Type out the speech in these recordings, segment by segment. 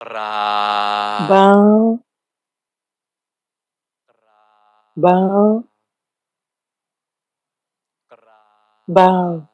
bow, bow, bow.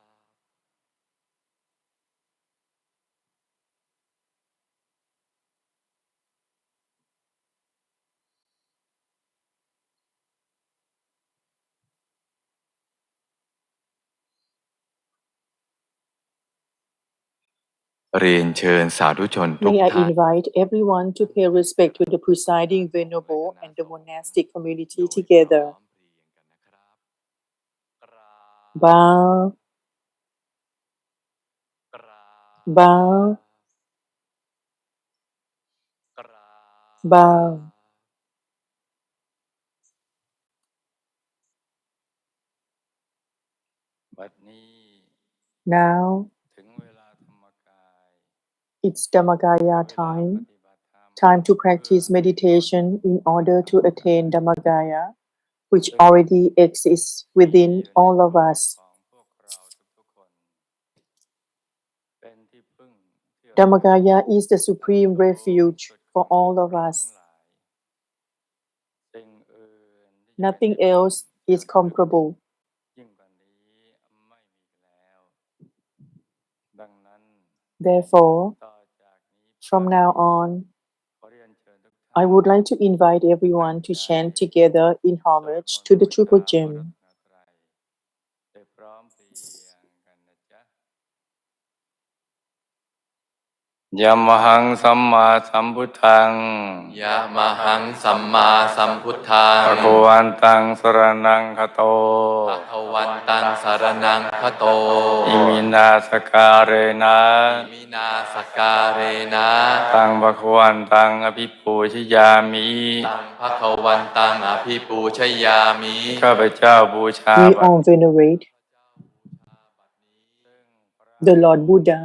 May I invite everyone to pay respect to the presiding venerable and the monastic community together. Bow, bow, bow. Now it's Dhammakaya time to practice meditation in order to attain Dhammakaya, which already exists within all of us. Dhammakaya is the supreme refuge for all of us. Nothing else is comparable. Therefore, from now on, I would like to invite everyone to chant together in homage to the Triple Gem. Yamahang Samma Sambuddhang Yamahang Samma Sambuddhang Bhagavantang Saranang Khato Bhagavantang Saranang Khato Imina Sakarena Imina Sakarena Tang Bhagavantang Abhipuchayami Tang Bhagavantang Abhipuchayami ข้าพเจ้าบูชา We all venerate the Lord Buddha,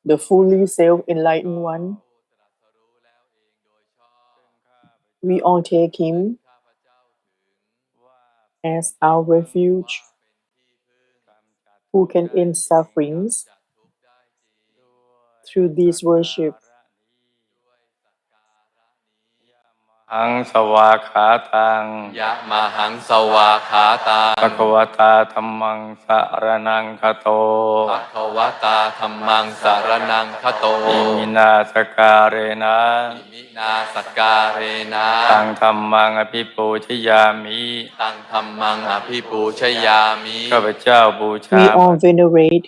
the fully self-enlightened one. We all take him as our refuge, who can end sufferings through this worship. หังสวาขาตัง ยะมหังสวาขาตัง ภควตาธัมมังสรณังคโต ภควตาธัมมังสรณังคโต อิมินาสการณะ อิมินาสการณะ ตังธัมมังอภิปูชยามิ ตังธัมมังอภิปูชยามิ ข้าพเจ้าบูชา We all venerate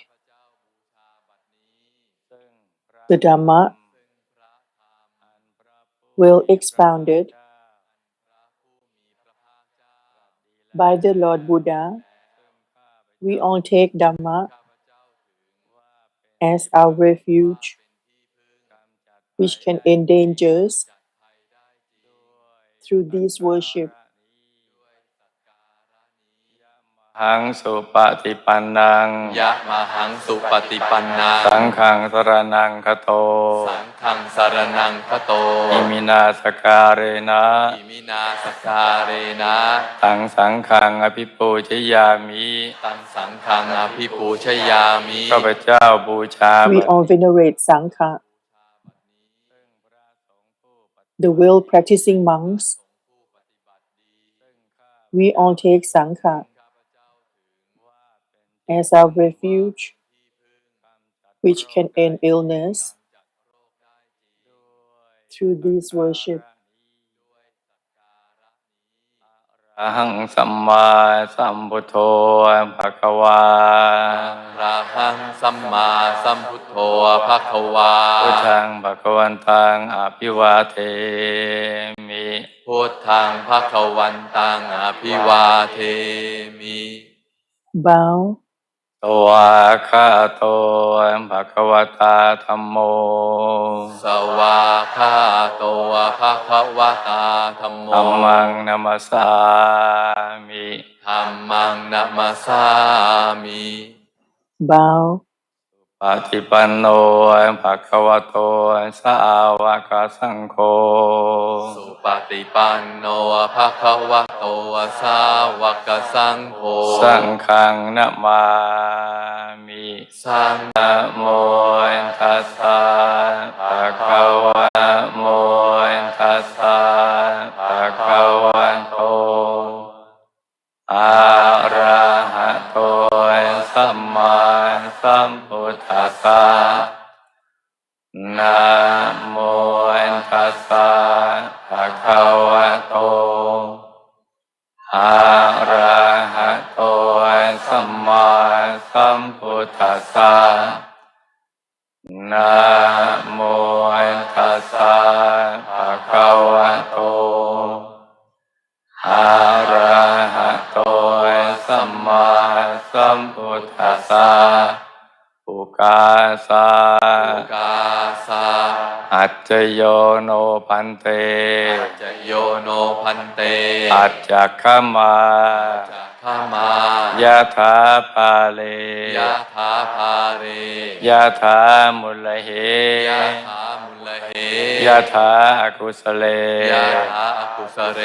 the Dhamma, well expounded by the Lord Buddha. We all take Dhamma as our refuge, which can end dangers through this worship. หังสุปฏิปันนัง ยะมหังสุปฏิปันนัง สังฆังสรณังคโต สังฆังสรณังคโต อิมินาสการณะ อิมินาสการณะ ตังสังฆังอภิปูชยามิ ตังสังฆังอภิปูชยามิ ข้าพเจ้าบูชา We all venerate Sangha, the well-practicing monks. We all take Sangha as our refuge, which can end illness through this worship. อะหังสัมมาสัมพุทโธภควา อะระหังสัมมาสัมพุทโธภควา พุทธังภควันตังอภิวาเทมิ พุทธังภควันตังอภิวาเทมิ Bow, สวาคาโตภควตาธัมโม สวาคาโตภควตาธัมโม ธัมมังนัมสสามิ ธัมมังนะมัสสามิ bow, ปฏิปันโนภควโตสาวกสังโฆ สุปฏิปันโนภควโตสาวกสังโฆ สังฆังนะมามิ สัง นะโมตัสสะภะคะวะนะโมตัสสะภะคะวะโตอะระหะโตสัมมาสัมพุทธัสสะนะโมตัสสะภะคะวะโตอะระหะโตสัมมาสัมพุทธัสสะนะโมตัสสะภะคะวะโตอะระหะโตสัมมาสัมพุทธัสสะอุกาสะ อุกาสะ อัจจโยโนพันเต ปัจจโยโนพันเต อัจจคมา จักขมาย ะถาปาเล ยะถาภาเร ยะถามุลเห ยะถามุลเห ยะถาอกุสเล ยะถาอกุสเร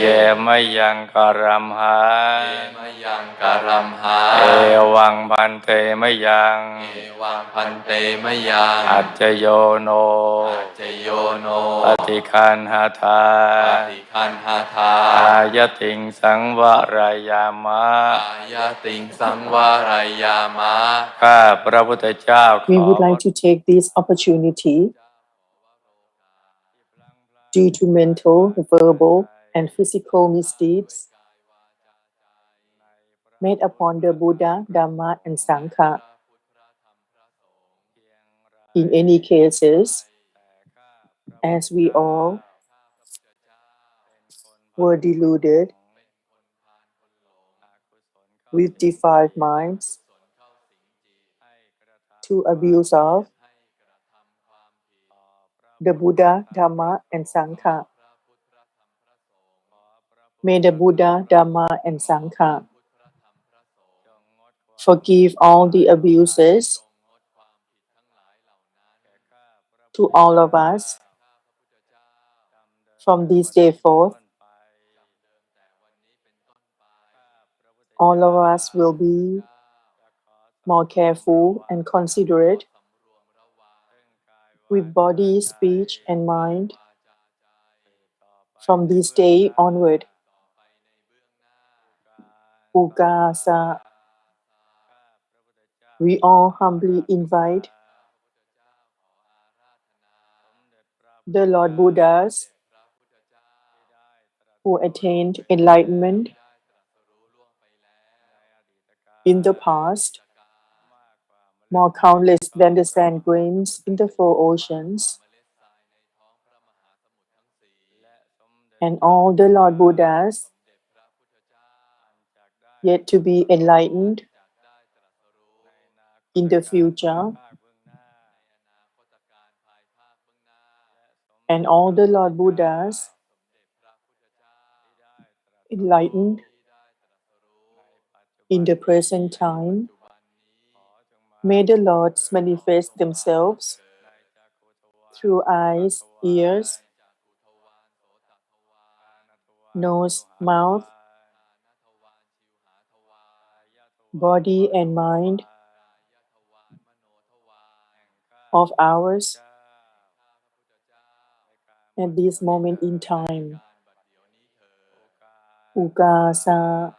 เยมะยังกรัมหา เยมยังการัมหา เอวังพันเตมะยัง เอวังพันเตมยัง อัจจโยโน ปัจจโยโน ปฏิคันหาทา ปฏิคันหาทา อายติงสังวรายามะ อายติงสังวรายามะ ข้าพระพุทธเจ้าข We อ would like to take this opportunity due to mental, verbal, and physical misdeeds made upon the Buddha, Dhamma, and Sangha. In any cases, as we all were deluded with defiled minds to abuse of the Buddha, Dhamma, and Sangha. May the Buddha, Dhamma, and Sangha forgive all the abuses to all of us from this day forth. All of us will be more careful and considerate with body, speech, and mind from this day onward. Ukasa. We all humbly invite the Lord Buddhas who attained enlightenment in the past, more countless than the sand grains in the four oceans, and all the Lord Buddhas yet to be enlightened in the future, and all the Lord Buddhas enlightened in the present time. May the Lords manifest themselves through eyes, ears, nose, mouth, body, and mind of ours at this moment in time. Ukasa.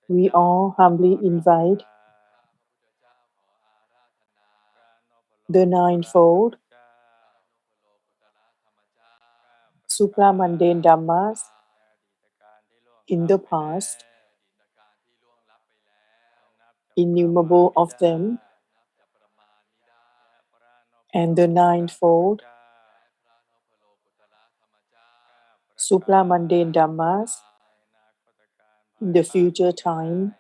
We all humbly invite the ninefold supramundane Dhammas in the past, innumerable of them, and the ninefold supramundane Dhammas in the future time,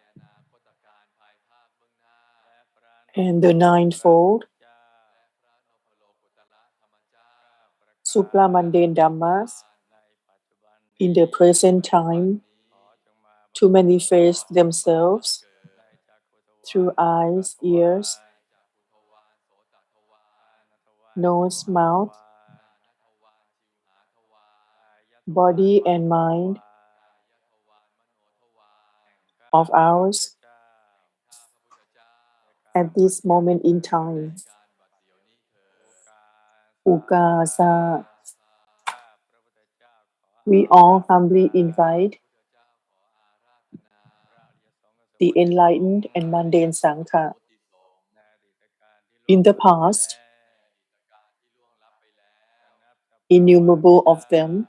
and the ninefold supramundane Dhammas in the present time to manifest themselves through eyes, ears, nose, mouth, body, and mind of ours at this moment in time. Ukasa. We all humbly invite the enlightened and mundane Sangha. In the past, innumerable of them,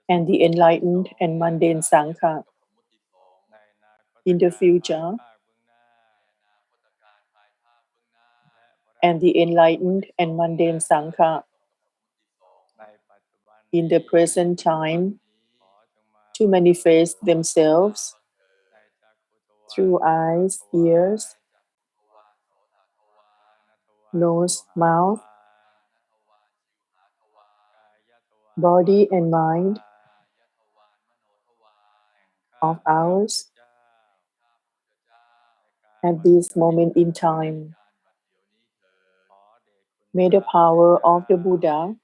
and the enlightened and mundane Sangha. In the future, and the enlightened and mundane Sangha. In the present time, to manifest themselves through eyes, ears, nose, mouth, body and mind of ours at this moment in time. May the power of the Buddha,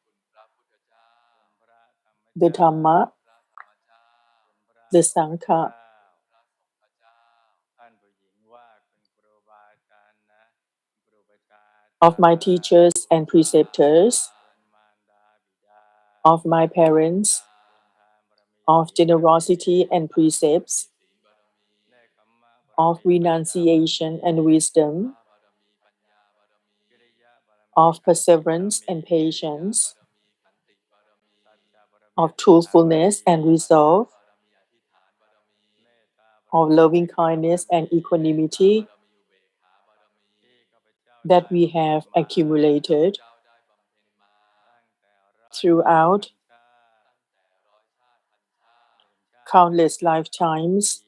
the Dhamma, the Sangha, of my teachers and preceptors, of my parents, of generosity and precepts, of renunciation and wisdom, of perseverance and patience, of truthfulness and resolve, of loving kindness and equanimity that we have accumulated throughout countless lifetimes,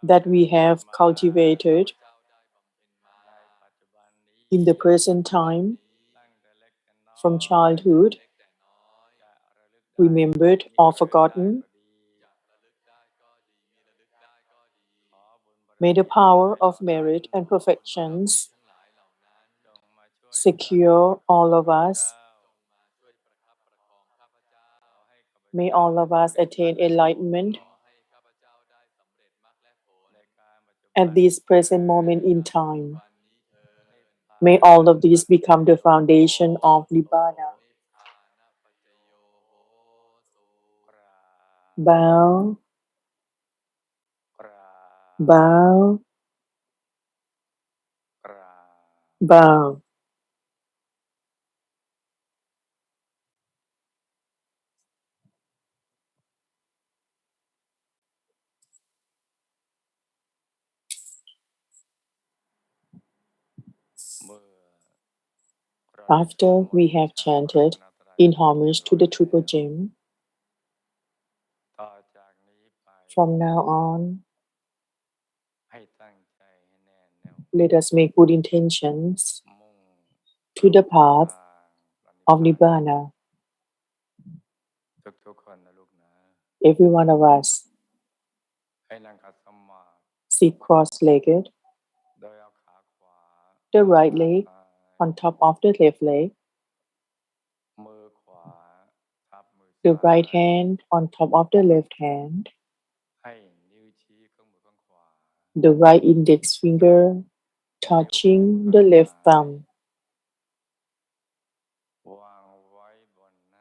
that we have cultivated in the present time, from childhood, remembered or forgotten. May the power of merit and perfections secure all of us. May all of us attain enlightenment at this present moment in time. May all of these become the foundation of Nibbana. Bow, bow, bow. After we have chanted in homage to the Triple Gem, from now on, let us make good intentions to the path of Nibbana. Every one of us sit cross-legged, the right leg on top of the left leg, the right hand on top of the left hand, the right index finger touching the left thumb.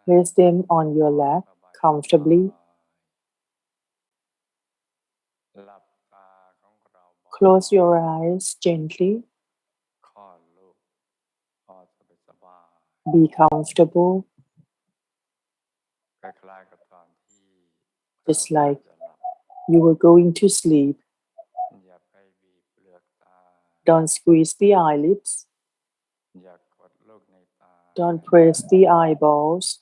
Place them on your lap comfortably. Close your eyes gently. Be comfortable, just like you were going to sleep. Don't squeeze the eyelids. Don't press the eyeballs.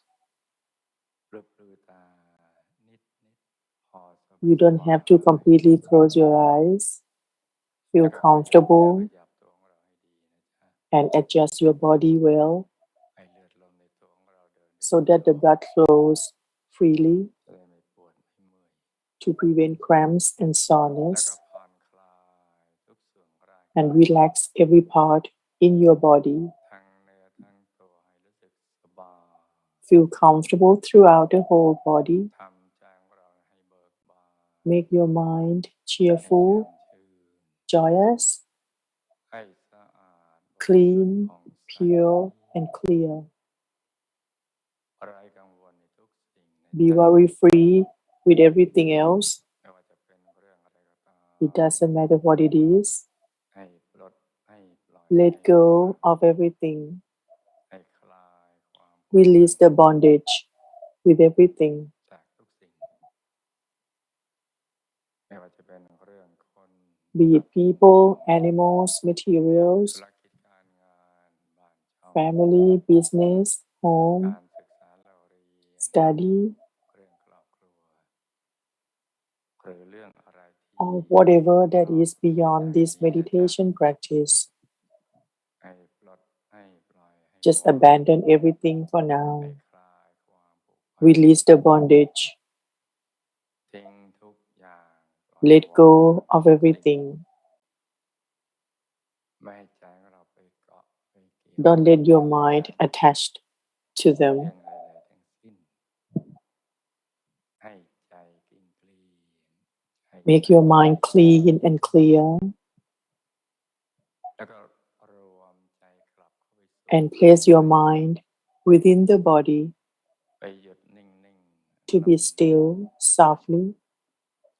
You don't have to completely close your eyes. Feel comfortable and adjust your body well so that the blood flows freely to prevent cramps and soreness, and relax every part in your body. Feel comfortable throughout the whole body. Make your mind cheerful, joyous, ให้สะอาด clean, ผ่องใส pure, and clear. ไร้กังวลในทุกสิ่งใน Be worry free with everything else. ไม่ว่าจะเป็นเรื่องอะไรก็ตาม It doesn't matter what it is. ให้ปลดให้ปล่อย Let go of everything. ให้คลายความ Release the bondage with everything. จากทุกสิ่งไม่ว่าจะเป็นเรื่องคน Be it people, animals, materials, ธุรกิจการงานบ้านช่อง family, business, กา home, รศึกษาเราเรียน study, เรื่องครอบครัวหรือเรื่องอะไรที่ or whatever that is beyond this meditation practice. ให้ปลดให้ปล่อยให้ Just abandon everything for ให้ now. คลายความผูกพัน Release the bondage. ทิ้งทุกอย่างปล่อย Let วาง go of everything. ไม่ให้ใจของเราไปเกาะไปเกี่ยว Don't let your mind attached to เรื่อง them. ใดๆทั้งสิ้นให้ใจกลิ้งกลีให้ Make your mind clean and clear แล้วก็รวมใจกลับเข้าไปสู่ and place your mind within the body ไปหยุดนิ่งๆ to be still softly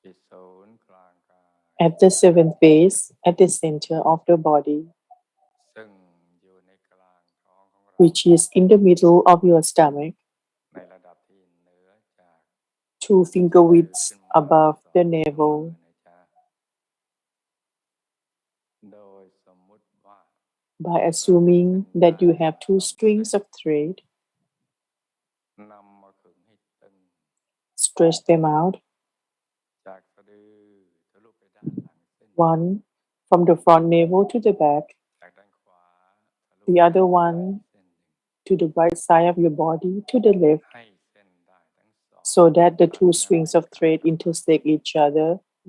ที่ศูนย์กลางกาย at the seventh base at the center of the body, ซึ่งอยู่ในกลางท้องของเรา which is in the middle of your stomach, ในระดับที่เหนือจาก 2 finger widths ขึ้นมา above สอง the มือ navel. นะจ๊ะโดยสมมุติว่า By assuming that you have 2 strings of thread, นำมาขึงให้ตึง stretch them out, จากสะดือทะลุไปด้านหลังเส้น one from the front navel to the back, จากด้านขวาทะลุ the other ไป one เส้นหนึ่ง to the right side of your body to the left, ให้เส้นได้ทั้งสอง so that the 2 strings of thread intersect each other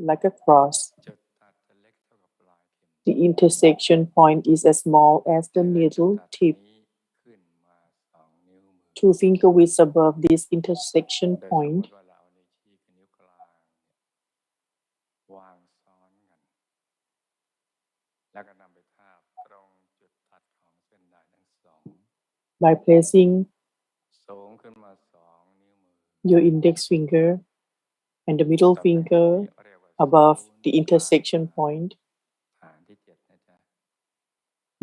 like a cross. จุดตัดจะเล็กเท่ากับปลายเข็ม The intersection point is as small as the และจุด needle ตัด tip. นี้ขึ้นมาสองนิ้วมือ 2 finger widths above this intersection โดยสมม point, ติว่าเราเอานิ้วชี้กับนิ้วกลางวางซ้อนกัน แล้วก็นำไปทาบตรงจุดตัดของเส้นได้ทั้งสอง by placing สูงขึ้นมาสองนิ้วมือ your index finger and the middle ตำแหน่ง finger นี้เรียกว่า above ศูนย์ the intersection point, ฐานที่เจ็ดนะจ๊ะ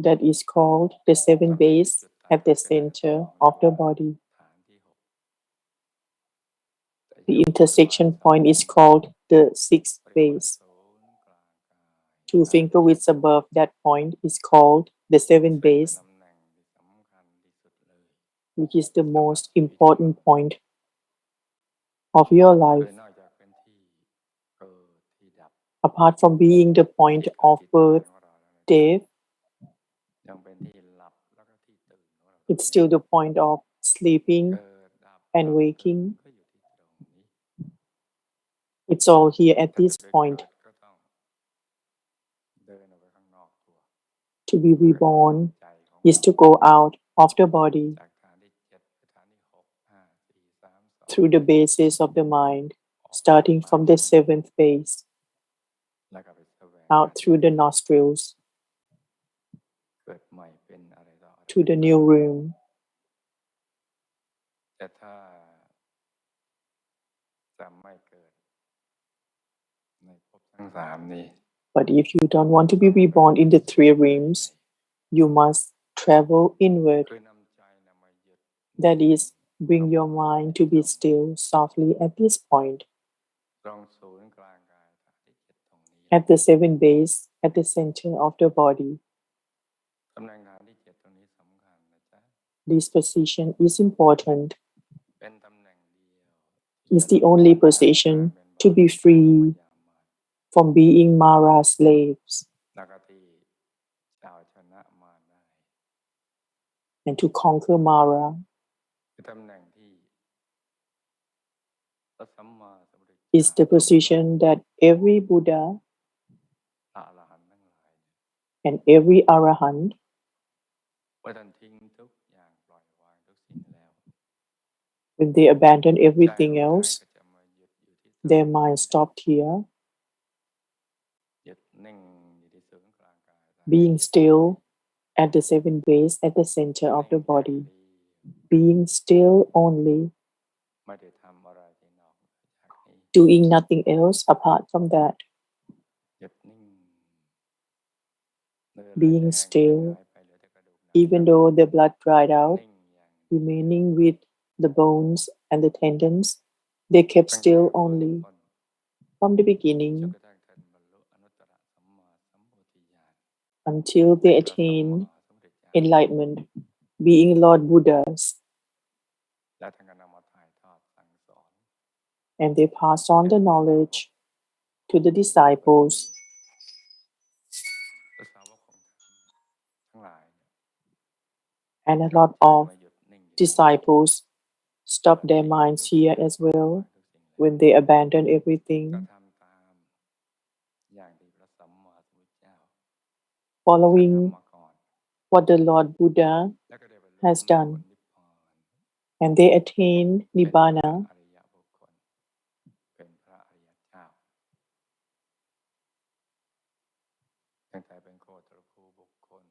that is called the 7th ตำแหน่งที่ base จุดตัด at the เส้น center ของ of the body. ฐานที่หก The intersection point is called the 6th เรียกว่า base. ศูนย์กลางกาย 2 finger widths above that point is called the 7th ซึ่งเป็น base, ตำแหน่งที่สำคัญที่สุดเลย which is the most important point of your คื life. อนอกจากเป็นที่เกิดที่ดับ Apart from being the ที่ point เกิด of ที่ตาย birth, ของเราแล้วนะ death, ยังเป็นที่หลับแล้วก็ที่ตื่นของเรา it's still the point of sleeping เกิดดับ and ดับเกิด waking. ก็อยู่ที่ตรงนี้ It's all here at ถ้า this จะไป point. เกิดก็ต้องเดินออกไปข้างนอกตัว To be reborn ใจของ is to go out of the body จากฐานที่เจ็ดไปฐานที่หกห้าสี่สามสอง through the bases of the mind, starting from the 7th base, แล้วก็ไปแสวง out หา through the nostrils เกิดใหม่เป็นอะไรต่ออะไร to the new room. แต่ถ้าจะไม่เกิดในภพทั้งสามนี้ But if you don't want to be reborn in the 3 realms, you must travel inward. คือนำใจนำมาหยุด That is, bring your mind to be still softly at this point, ตรงศูนย์กลางกายฐานที่เจ็ดตรงนี้ at the 7th base, at the center of the body. ตำแหน่งฐานที่เจ็ดตรงนี้สำคัญนะจ๊ะ This position is important. เป็นตำแหน่งเดียว It's the only position to be free from being Mara slaves แล้วก็ที่จะเอาชนะมารได้ and to conquer Mara. คือตำแหน่งที่พระสัมมาสัมพุทธ It's the position that every Buddha พระอรหันต์ทั้งหลาย and every Arahant, เมื่อท่านทิ้งทุกอย่างปล่อยวางทุกสิ่งแล้ว when they abandon ใจของ everything ท่าน else, ก็จะมาหยุดอยู่ที่ their mind stopped here, หยุดนิ่งอยู่ที่ศูนย์กลางกาย being still at the seven base at the center of the body, being still only, ไม่ได้ทำอะไรที่นอกจากนี้ doing nothing else apart from that, หยุดนิ่ง being still, even though the blood dried out, remaining with the bones and the tendons, they kept still only. From the beginning until they attained enlightenment, being Lord Buddhas, และท่านก็นำมาถ่ายทอดสั่งสอน and they passed on the knowledge to the disciples. และสาวกของท่านทั้งหลาย And a lot of disciples stopped their minds here as well when they abandoned ก็ everything, ทำตามอย่างที่พระสัมมาสัมพุทธเจ้า following ทำมาก่อน what the Lord Buddha แล้วก็ได้บรรลุ has done, ผลนิพพาน and they attained Nibbana อริยบุคคลเป็นพระอริยเจ้าตั้งแต่เป็นโคตรภูบุคคล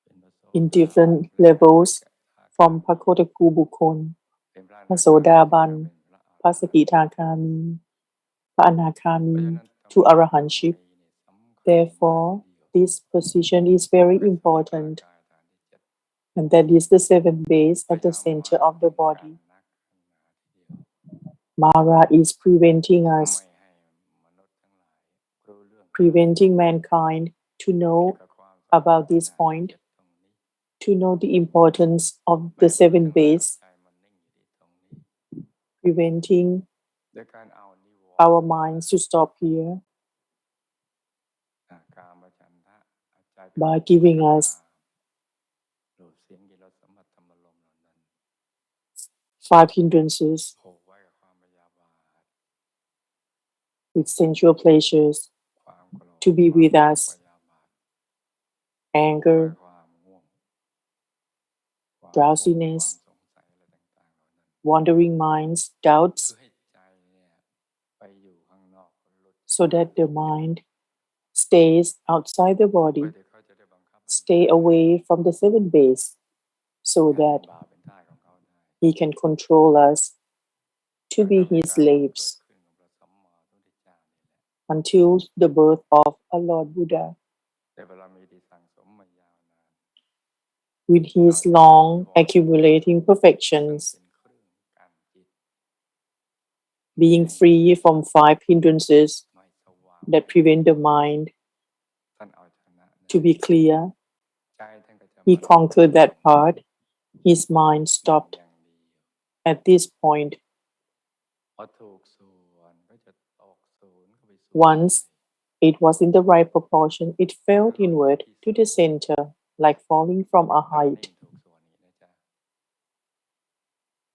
เป็นพระโส in different levels from Pakotaku Bukkon, เป็นพระ พระโสดาบัน พระสกิทาคามี พระอนาคามี to Arahantship. Therefore, this position is very important, and that is the seventh base at the center of the body. Mara is preventing us, preventing mankind to know about this point, to know the importance of the seventh base, preventing our minds to stop here by giving us 5 hindrances with sensual pleasures to be with us, anger, drowsiness, wandering minds, doubts, so that the mind stays outside the body, stay away from the seventh base, so that he can control us to be his slaves until the birth of our Lord Buddha. With his long accumulating perfections, being free from 5 hindrances that prevent the mind to be clear, he conquered that part. His mind stopped at this point. Once it was in the right proportion, it fell inward to the center, like falling from a height.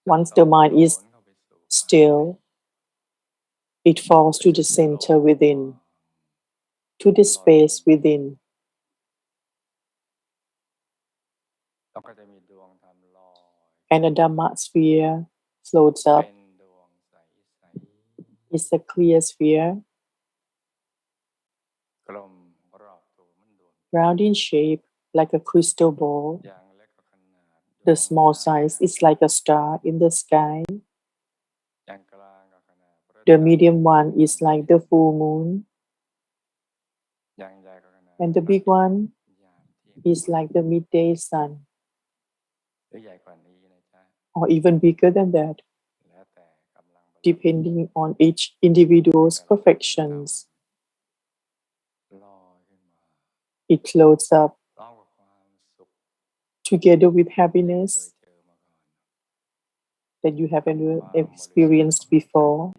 Once the mind is still, it falls to the center within, to the space within. And a Dhamma sphere floats up. It's a clear sphere, round in shape like a crystal ball. The small size is like a star in the sky. The medium one is like the full moon. And the big one is like the midday sun, or even bigger than that, depending on each individual's perfections. It floats up together with happiness that you haven't experienced before,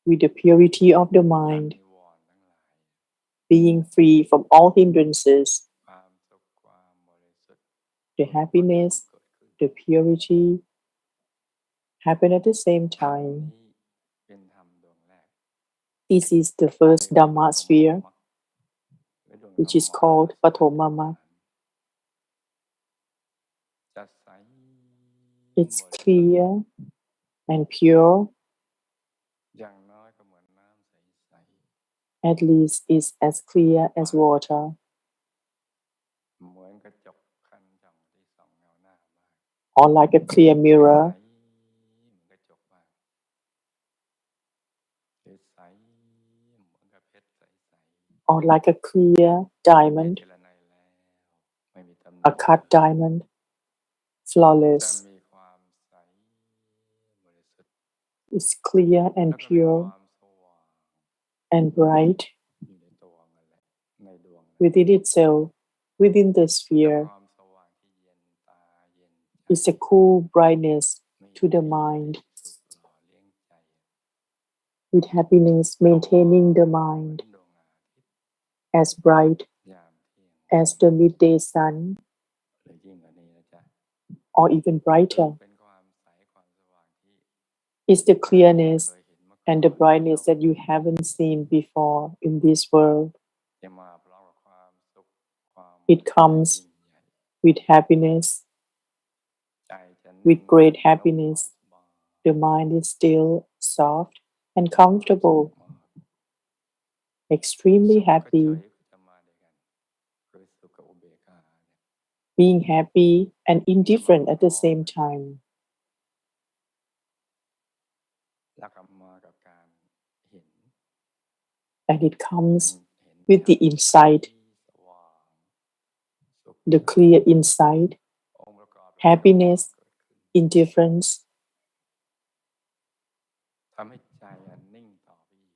with the purity of the mind, being free from all hindrances, the happiness, the purity happen at the same time. This is the first Dhamma sphere, which is called Pathomama. It's clear and pure น้อยก็เหมือนน้ำใส at least is as clear as water, ๆเหมือนกระจกคันช่องที่ส่องเงาหน้าบ้าง or like a clear ใส mirror, เหมือนกระจกบ้างใสเหมือนกับเพชรใส or like a clear ๆ diamond, เจรไนแล้วไม่มีตำหนิ a cut diamond, จะ flawless, มีความใสบริสุทธิ์ is clear แล้ว and ก็มี pure ความสว่าง and bright อยู่ในตัวนั่นแหละในดวงนั้น within itself, within the จะ sphere, ความสว่างที่เย็นตาเย็นใจ is a cool brightness มี to the ปีติ mind, สุขหล่อเลี้ยงใจ with happiness maintaining the เหมือน mind, ดวงอาทิตย์ as bright ยามเที่ยง as the midday sun, หรือยิ่งกว่านี้นะจ๊ะ or even brighter, เป็นความใสความสว่างที่ is the ไม่เค clearness ยเห็นมาก่อน and the brightness that you haven't seen before in this world. จะมาพร้อมกับความสุขความ It comes ยิ่งใหญ่ with happiness, ใจจะนิ่ง with great เบา happiness. สบาย The mind is still soft and ความสุข comfortable, มาก extremely สุขกับเฉ happy, ยก็จะมาด้วยกันคือสุขกับอุเบกขาเนี่ย being happy and จะมา indifferent พ at ร้ the อม same กัน time. แล้วก็มากับการเห็น And it comes เห็น with ชั the ดใส insight, สว่างสุข the clear insight, องค์ประกอบเหล่านี้ออกมา happiness, เกิดขึ้น indifference, ทำให้ใจอันนิ่งต่อไปอีก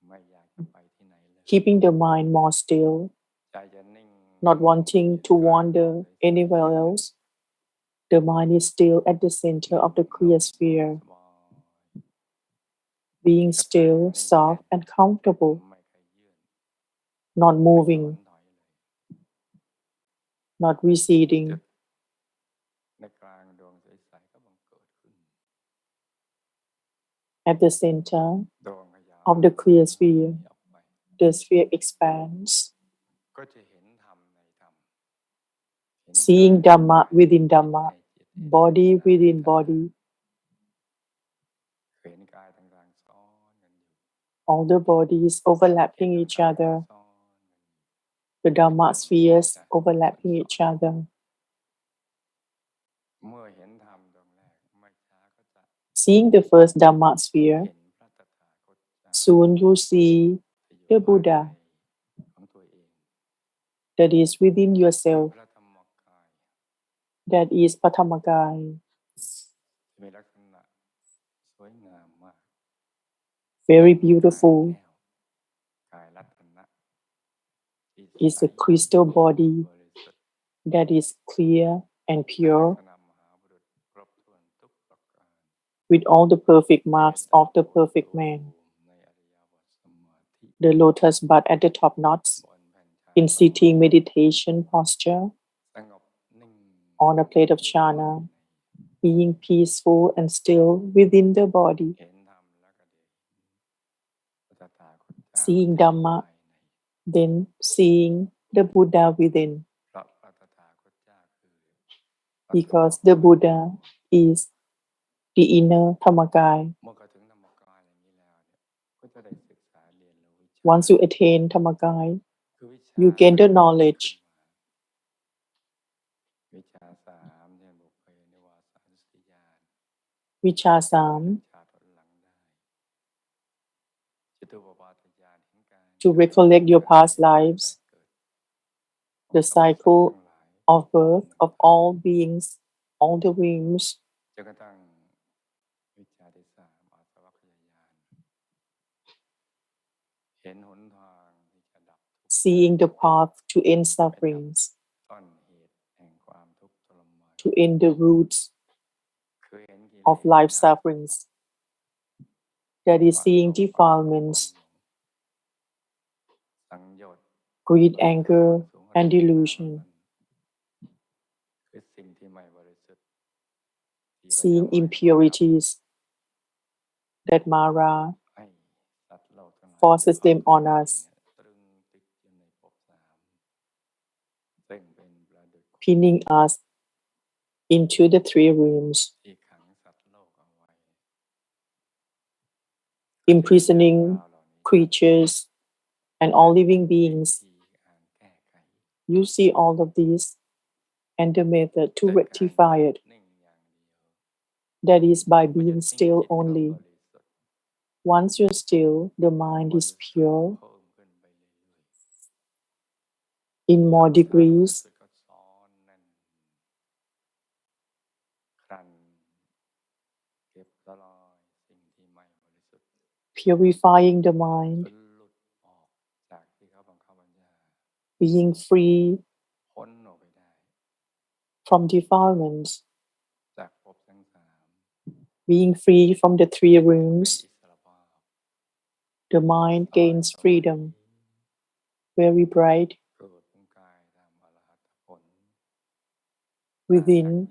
ไม่อยากจะไปที่ไหนเลย keeping the mind more still, ใจจะนิ่ง not wanting to กลางดวง wander ใส anywhere else. The mind is still at the center of the clear ๆ sphere, สบาย being กระแทก still, นิ่งแน่ soft, and น comfortable, ไม่เคยยื่น not ไม่ถ moving, อนถอยเลย not จุ receding. ดในกลางดวงใสๆก็บังเกิดขึ้น At the center ดวงขยาย of the clear อ sphere, อกไป the sphere expands, ก็จะเห็นธรรมในธรรม เห็นกาย seeing ใน Dhamma กาย within เห็นจิต Dhamma, ในจิต เห็น body ขันธ์ใน within ขันธ์ body. เห็นกายต่างๆซ้อนกันอยู่ All the bodies เห็น overlapping ธรรม each ต่าง other, ๆซ้อนกันอยู่ the เป็น Dhamma กลุ่ม spheres จ้ะ overlapping ซ้อน each ๆ other. เมื่อเห็นธรรมดวงแรกไม่ช้าก็จะ Seeing the first Dhamma sphere, เห็นพระตถาคตเจ้า soon you see ที่อยู่ the ภายใน Buddha ของตัวเอง that is within คือ yourself, พระธรรมกาย that is Patthamakaya, มีลักษณะสวยงามมาก very กาย beautiful, แก้ว กายรัตนะที่ is ใส a crystal บ body ริสุทธิ์ that is clear and เป็นลัก pure, ษณะมหาบุรุษครบถ้วนทุกประการ with all the perfect เจ marks ต of the ปู perfect ตู man, ในอริยบทสมาธิ the lotus bud at the top knots บนแผ่นชา in สมา sitting ธิ meditation posture สงบนิ่ง on a plate of อยู่ภาย chana, ใน being peaceful and still within the body, เห็นธรรมแล้วก็ได้พระตถาคตเจ้า seeing ที่อยู่ Dhamma, ภายใน then seeing the Buddha within, เพราะพระตถาคตเจ้าคือพระธรรม because the กาย Buddha is the inner Dhammakaya. เมื่อเข้าถึงธรรมกายอย่างนี้แล้วเนี่ยก็จะได้ศึกษาเรียนรู้วิชา Once you attain Dhammakaya, คือวิชา you gain the ขึ้น knowledge, มาวิชาสามเช่นบุพเพนิวาสานุสติญาณ Vicha เรื่อง Sam, ชาติผลหลังได้จตุปปาตญาณเห็นการ to เกิด recollect your การ past เวียนว่ายตาย lives, เกิดของ the สรรพสัตว์ทั้ cycle งหลาย of birth of all beings, all the realms, จนกระทั่งวิชาที่สามอาสวัคยายาน เห็นหนทางที่จะดับทุกข์ได้ seeing the path to end ไปดับ sufferings, ต้นเหตุแห่งความทุกข์ทรมาน to end the roots คือเห็นกิเล of ส life ดับ sufferings, that is ความ seeing โลภความโกรธความ defilements, หลงสังโยชน์ greed, ความ anger, สูง and อะไรต่างๆเหล่า delusion, นั้นคือสิ่งที่ไม่บริสุทธิ์ที่พระ seeing เจ้าหมายว่า impurities that Mara ให้สัตว์โลกทั้งหลาย forces เอา them ตัว on เอง us, เนี่ยตรึงติดอยู่ในภพสามซึ่งเป็นประดุจขุม pinning us into the three realms, ที่ขังสัตว์โลกเอาไว้ imprisoning creatures and all living beings. You see all of these and the method to rectify it. That is by being still only. Once you're still, the mind is pure. In more degrees, purifying the mind, being free from defilements, being free from the three rooms, the mind gains freedom, very bright. Within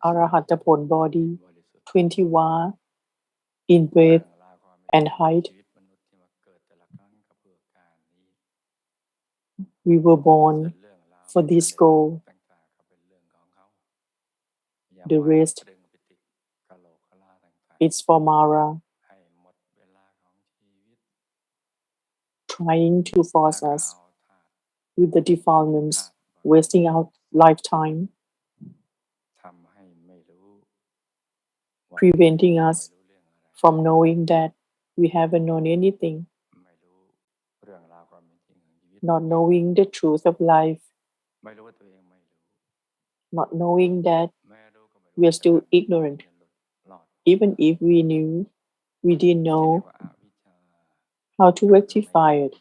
Arahatapon body, 20 wa in breadth and height. We were born for this goal. The rest is for Mara, trying to force us with the defilements, wasting our lifetime, preventing us from knowing that we haven't known anything, not knowing the truth of life, not knowing that we are still ignorant. Even if we knew, we didn't know how to rectify it.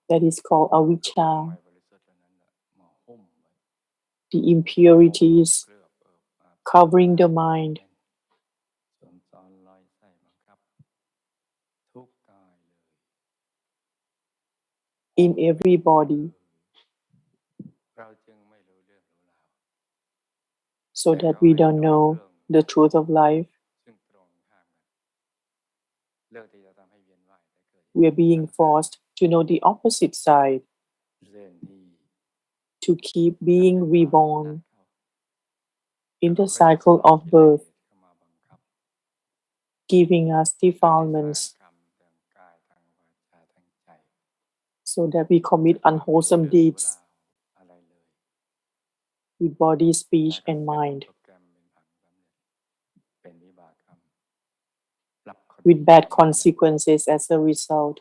That is called avijja. The impurities covering the mind. In every body, so that we don't know the truth of life. We are being forced to know the opposite side, to keep being reborn in the cycle of birth, giving us defilements so that we commit unwholesome deeds with body, speech, and mind, with bad consequences as a result.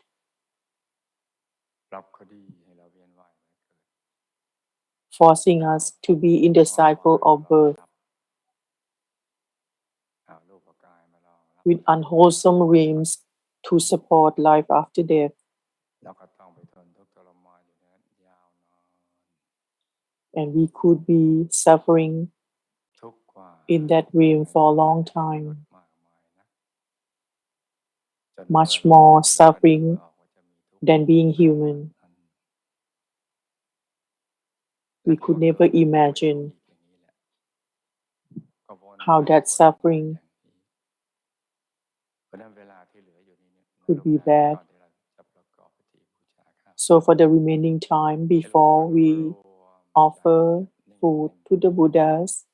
Forcing us to be in the cycle of birth with unwholesome realms to support life after death. And we could be suffering in that realm for a long time. Much more suffering than being human. We could never imagine how that suffering could be bad. So for the remaining time before we offer food to the Buddhas,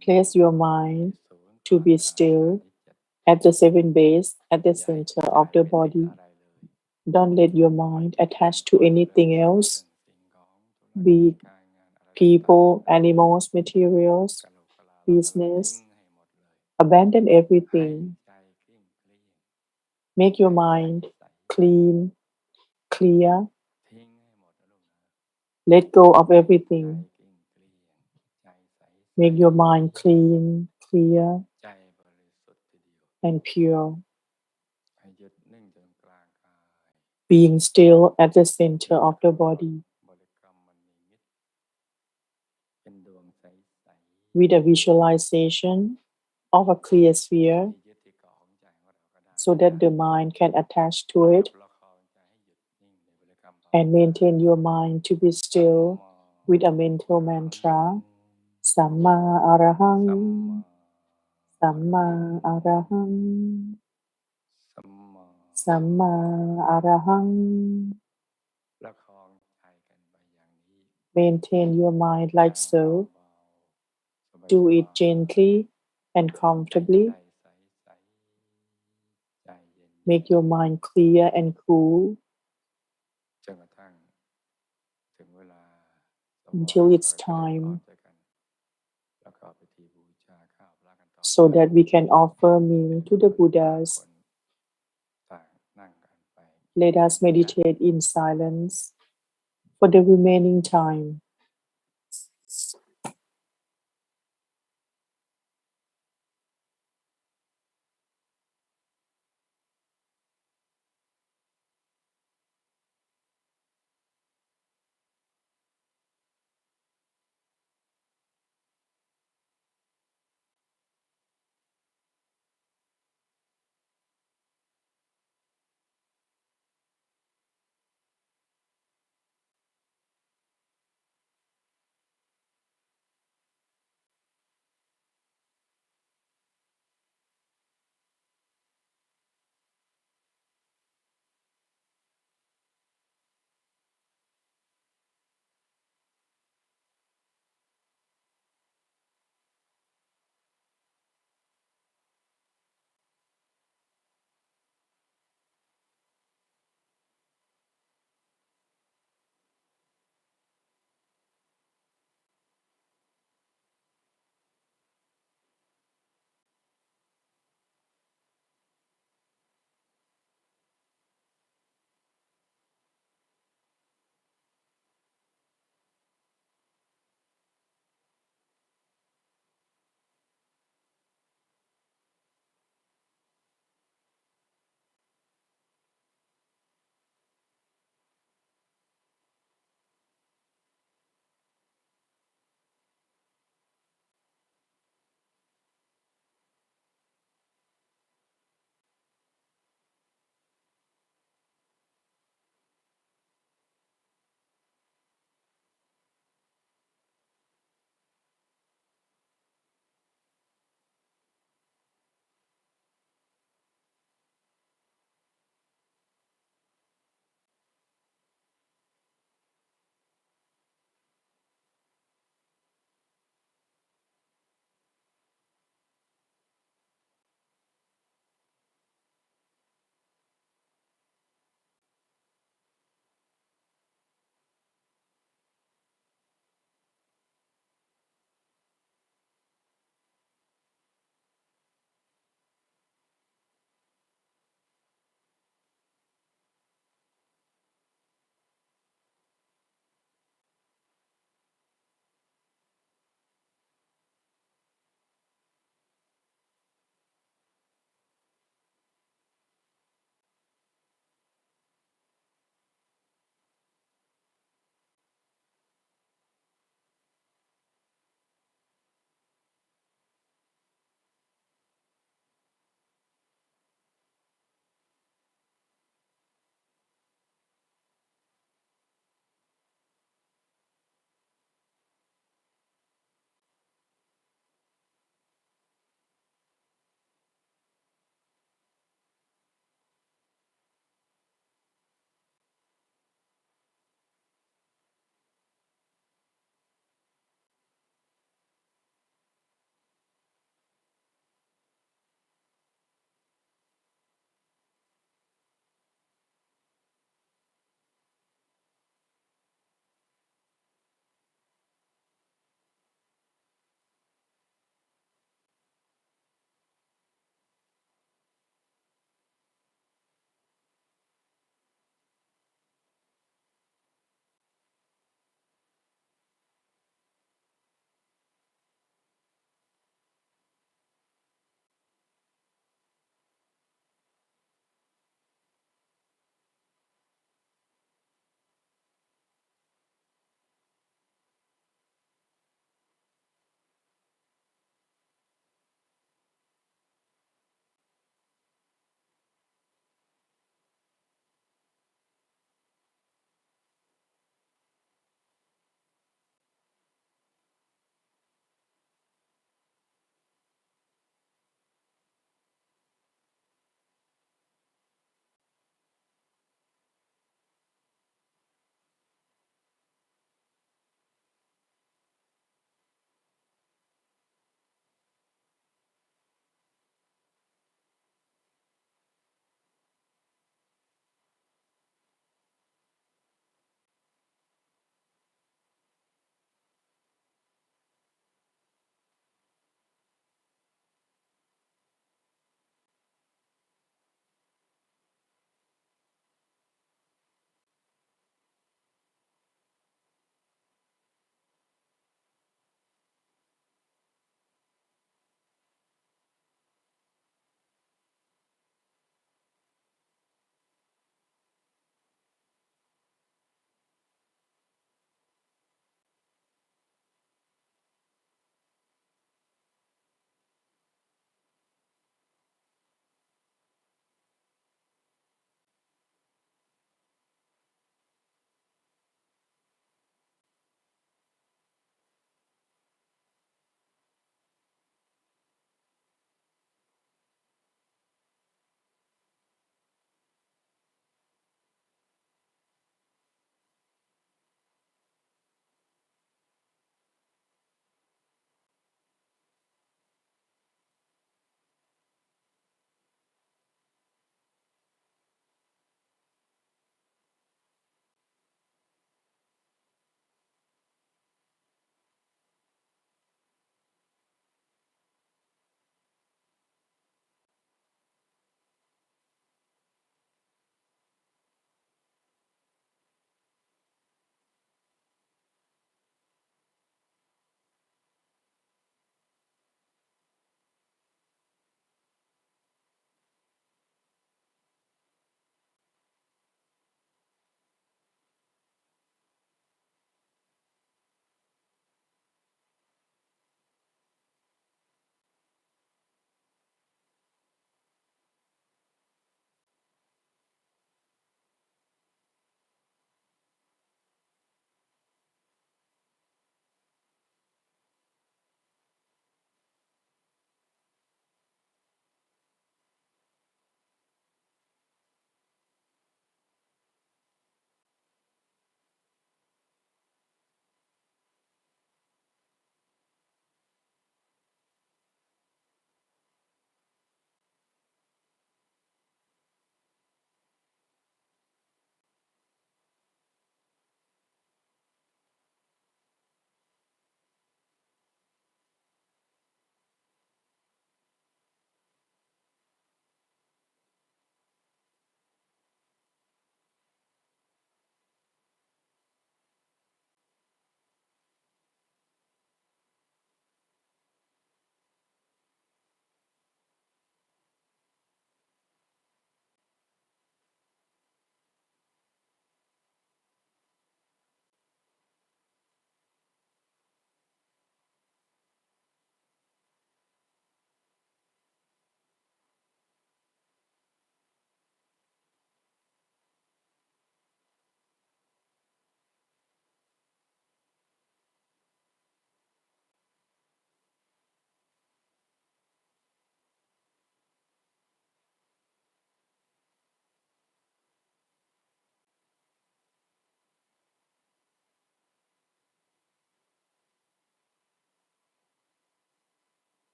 place your mind to be still at the 7 base at the center of the body. Don't let your mind attach to anything else, be it people, animals, materials, business. Abandon everything. Make your mind clean, clear. Let go of everything. Make your mind clean, clear, and pure. Being still at the center of the body. With a visualization of a clear sphere, so that the mind can attach to it and maintain your mind to be still with a mental mantra, Samma Arahang, Samma Arahang, Samma Arahang. Maintain your mind like so. Do it gently and comfortably. make your mind clear and cool จนกระทั่งถึงเวลา until it's time แล้วก็พิธีบูชาข้าวพระกันต่อ so that we can offer meal to the Buddhas. ต่างนั่งกันไป Let us meditate in silence for the remaining time.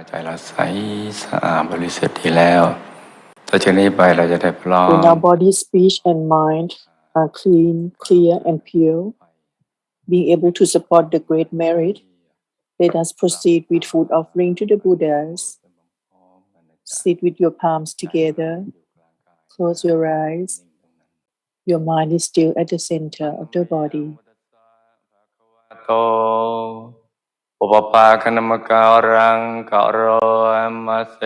ใจเราใสสะอาดบริสุทธิ์ดีแล้วต่อจากนี้ไปเราจะได้พร้อม When our body, speech, and mind are clean, clear, and pure, being able to support the great merit, let us proceed with food offering to the Buddhas. Sit with your palms together. Close your eyes. Your mind is still at the center of the body. โตอุปปาคณมการังกะโรมาเส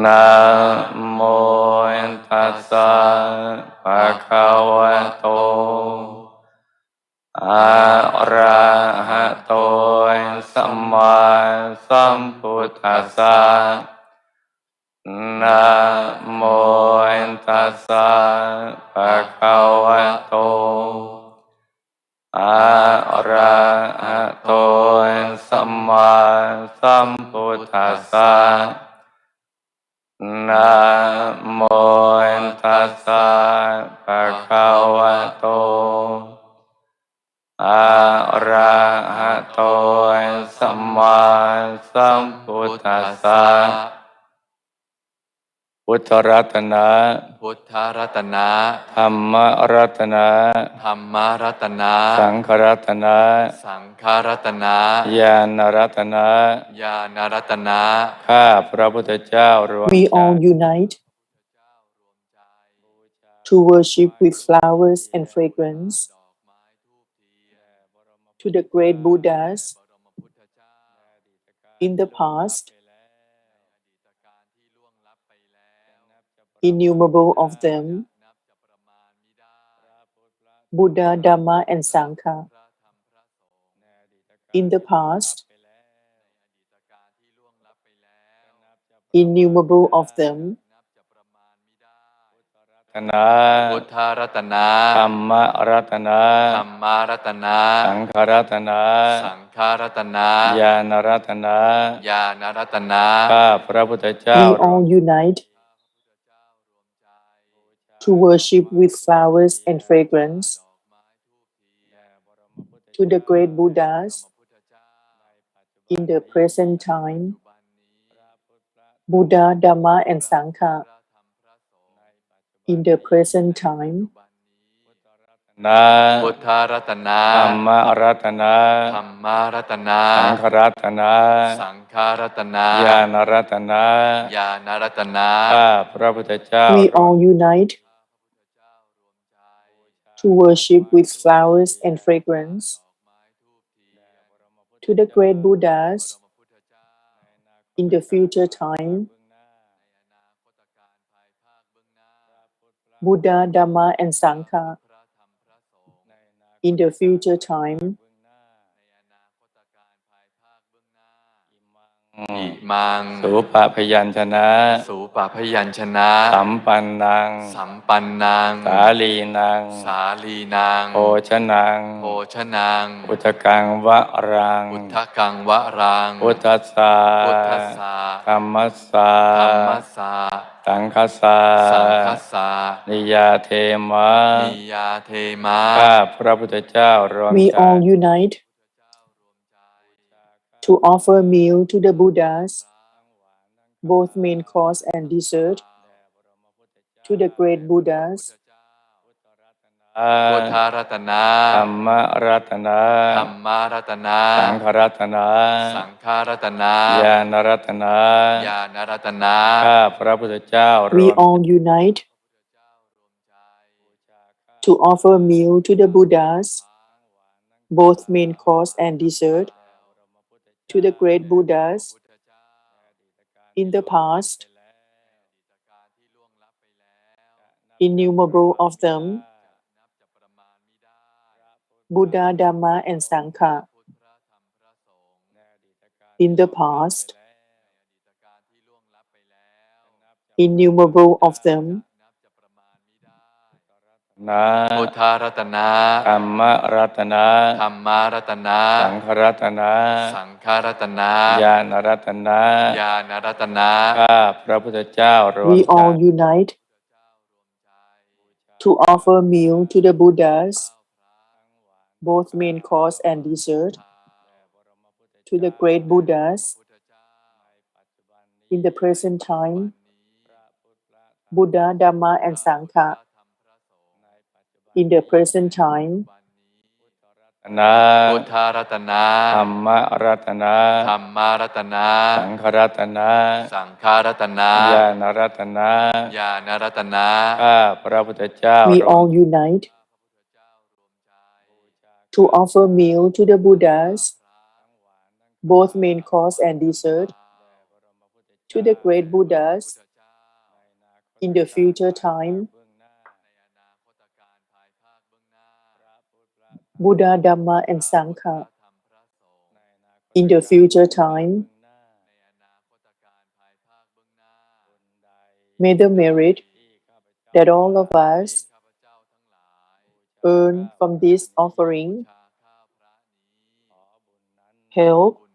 นะโมตัสสะภะคะวะโตอะระหะโตสัมมาสัมพุทธัสสะนะโมตัสสะภะคะวะโตอะระหะโตสัมมาสัมพุทธัสสะนะโมตัสสะภะคะวะโตอะระหะโตสัมมาสัมพุทธัสสะพุทธรัตนะพุทธรัตนะธัมมรัตนะธรรมรัตนะสังฆรัตนะสังฆรัตนะญาณรัตนะญาณรัตนะข้าพระพุทธเจ้ารวม We all unite to worship with flowers and fragrance to the great Buddhas in the past, innumerable of them, Buddha, Dhamma, and Sangha. In the past, innumerable of them, พุทธรัตนะธัมมรัตนะธรรมรัตนะสังฆรัตนะสังฆรัตนะญาณรัตนะญาณรัตนะ ข้าพระพุทธเจ้า we all unite to worship with flowers and fragrance to the great Buddhas in the present time, Buddha, Dhamma, and Sangha. In the present time, นะ พุทธรัตนะ ธัมมรัตนะ ธรรมรัตนะ สังฆรัตนะ สังฆรัตนะ ญาณรัตนะ ญาณรัตนะ ข้าพระพุทธเจ้า we all unite to worship with flowers and fragrance to the great Buddhas in the future time, Buddha, Dhamma, and Sangha. In the future time, อิมัง สุปะพยัญชนะ สูปะพยัญชนะ สัมปันนัง สัมปันนัง สาลีนัง สาลีนัง โภชนัง โภชนัง อุทกังวะรัง อุทธกังวะรัง พุทธัสสะ พุทธัสสะ ธัมมัสสะ ธรรมัสสะ สังคัสสะ สังคัสสะ นิยาเทมะ นิยาเทมะ ข้าพระพุทธเจ้ารวม we ใจ all unite to offer meal to the Buddhas, both main course and dessert, to the great Buddhas, พุทธรัตนะ ธัมมรัตนะ ธรรมรัตนะ สังฆรัตนะ สังฆรัตนะ ญาณรัตนะ ญาณรัตนะ ข้าพระพุทธเจ้ารว we ม all unite to offer meal to the Buddhas, both main course and dessert, to the great Buddhas in the past, innumerable of them, Buddha, Dhamma, and Sangha. In the past, innumerable of them, นะ พุทธรัตนะ ธัมมรัตนะ ธรรมรัตนะ สังฆรัตนะ สังฆรัตนะ ญาณรัตนะ ญาณรัตนะ ข้าพระพุทธเจ้ารวม we ใจ all unite to offer meal to the Buddhas, both main course and dessert, to the great Buddhas in the present time, Buddha, Dhamma, and Sangha in the present time, นะ พุทธรัตนะ ธรรมรัตนะ ธรรมรัตนะ สังฆรัตนะ สังฆรัตนะ ญาณรัตนะ ญาณรัตนะ ข้าพระพุทธเจ้า we all unite to offer meal to the Buddhas, both main course and dessert, to the great Buddhas in the future time, Buddha, Dhamma, and Sangha in the future time. May the merit that all of us earn from this offering help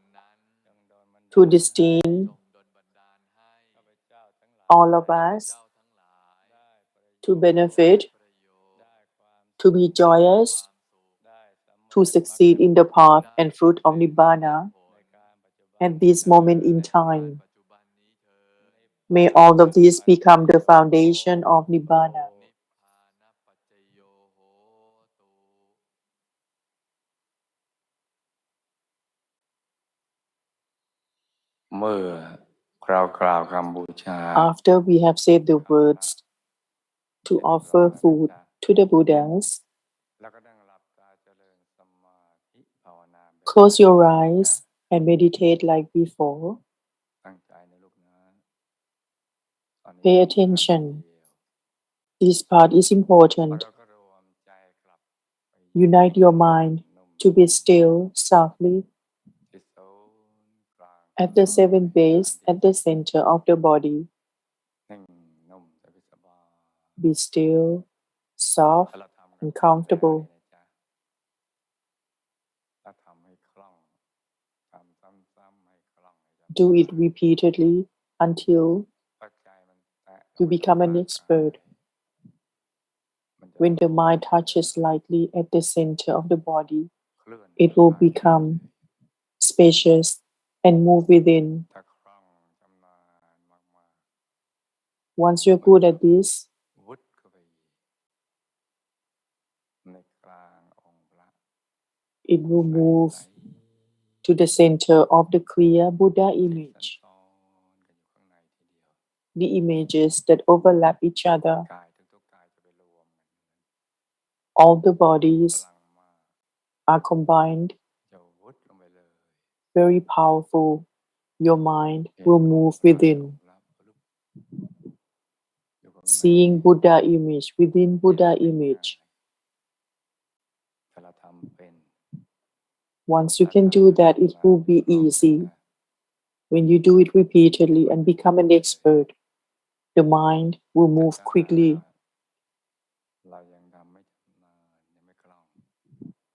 to destine all of us to benefit, to be joyous, to succeed in the path and fruit of Nibbana at this moment in time. May all of these become the foundation of Nibbana. เมื่อเรากล่าวคำบูชา After we have said the words to offer food to the Buddhas, แล้วก็นั่งหลับตาเจริญสมาธิภาวนา close your eyes and meditate like before. ตั้งใจในลูกนะ Pay attention. This part is important. Unite your mind to be still softly at the seventh base at the center of the body. Be still, soft, and comfortable. Do it repeatedly until you become an expert. When the mind touches lightly at the center of the body, it will become spacious and move within. Once you're good at this, it will move to the center of the clear Buddha image. The images that overlap each other. All the bodies are combined. Very powerful. Your mind will move within. Seeing Buddha image within Buddha image. Once you can do that, it will be easy. When you do it repeatedly and become an expert, the mind will move quickly.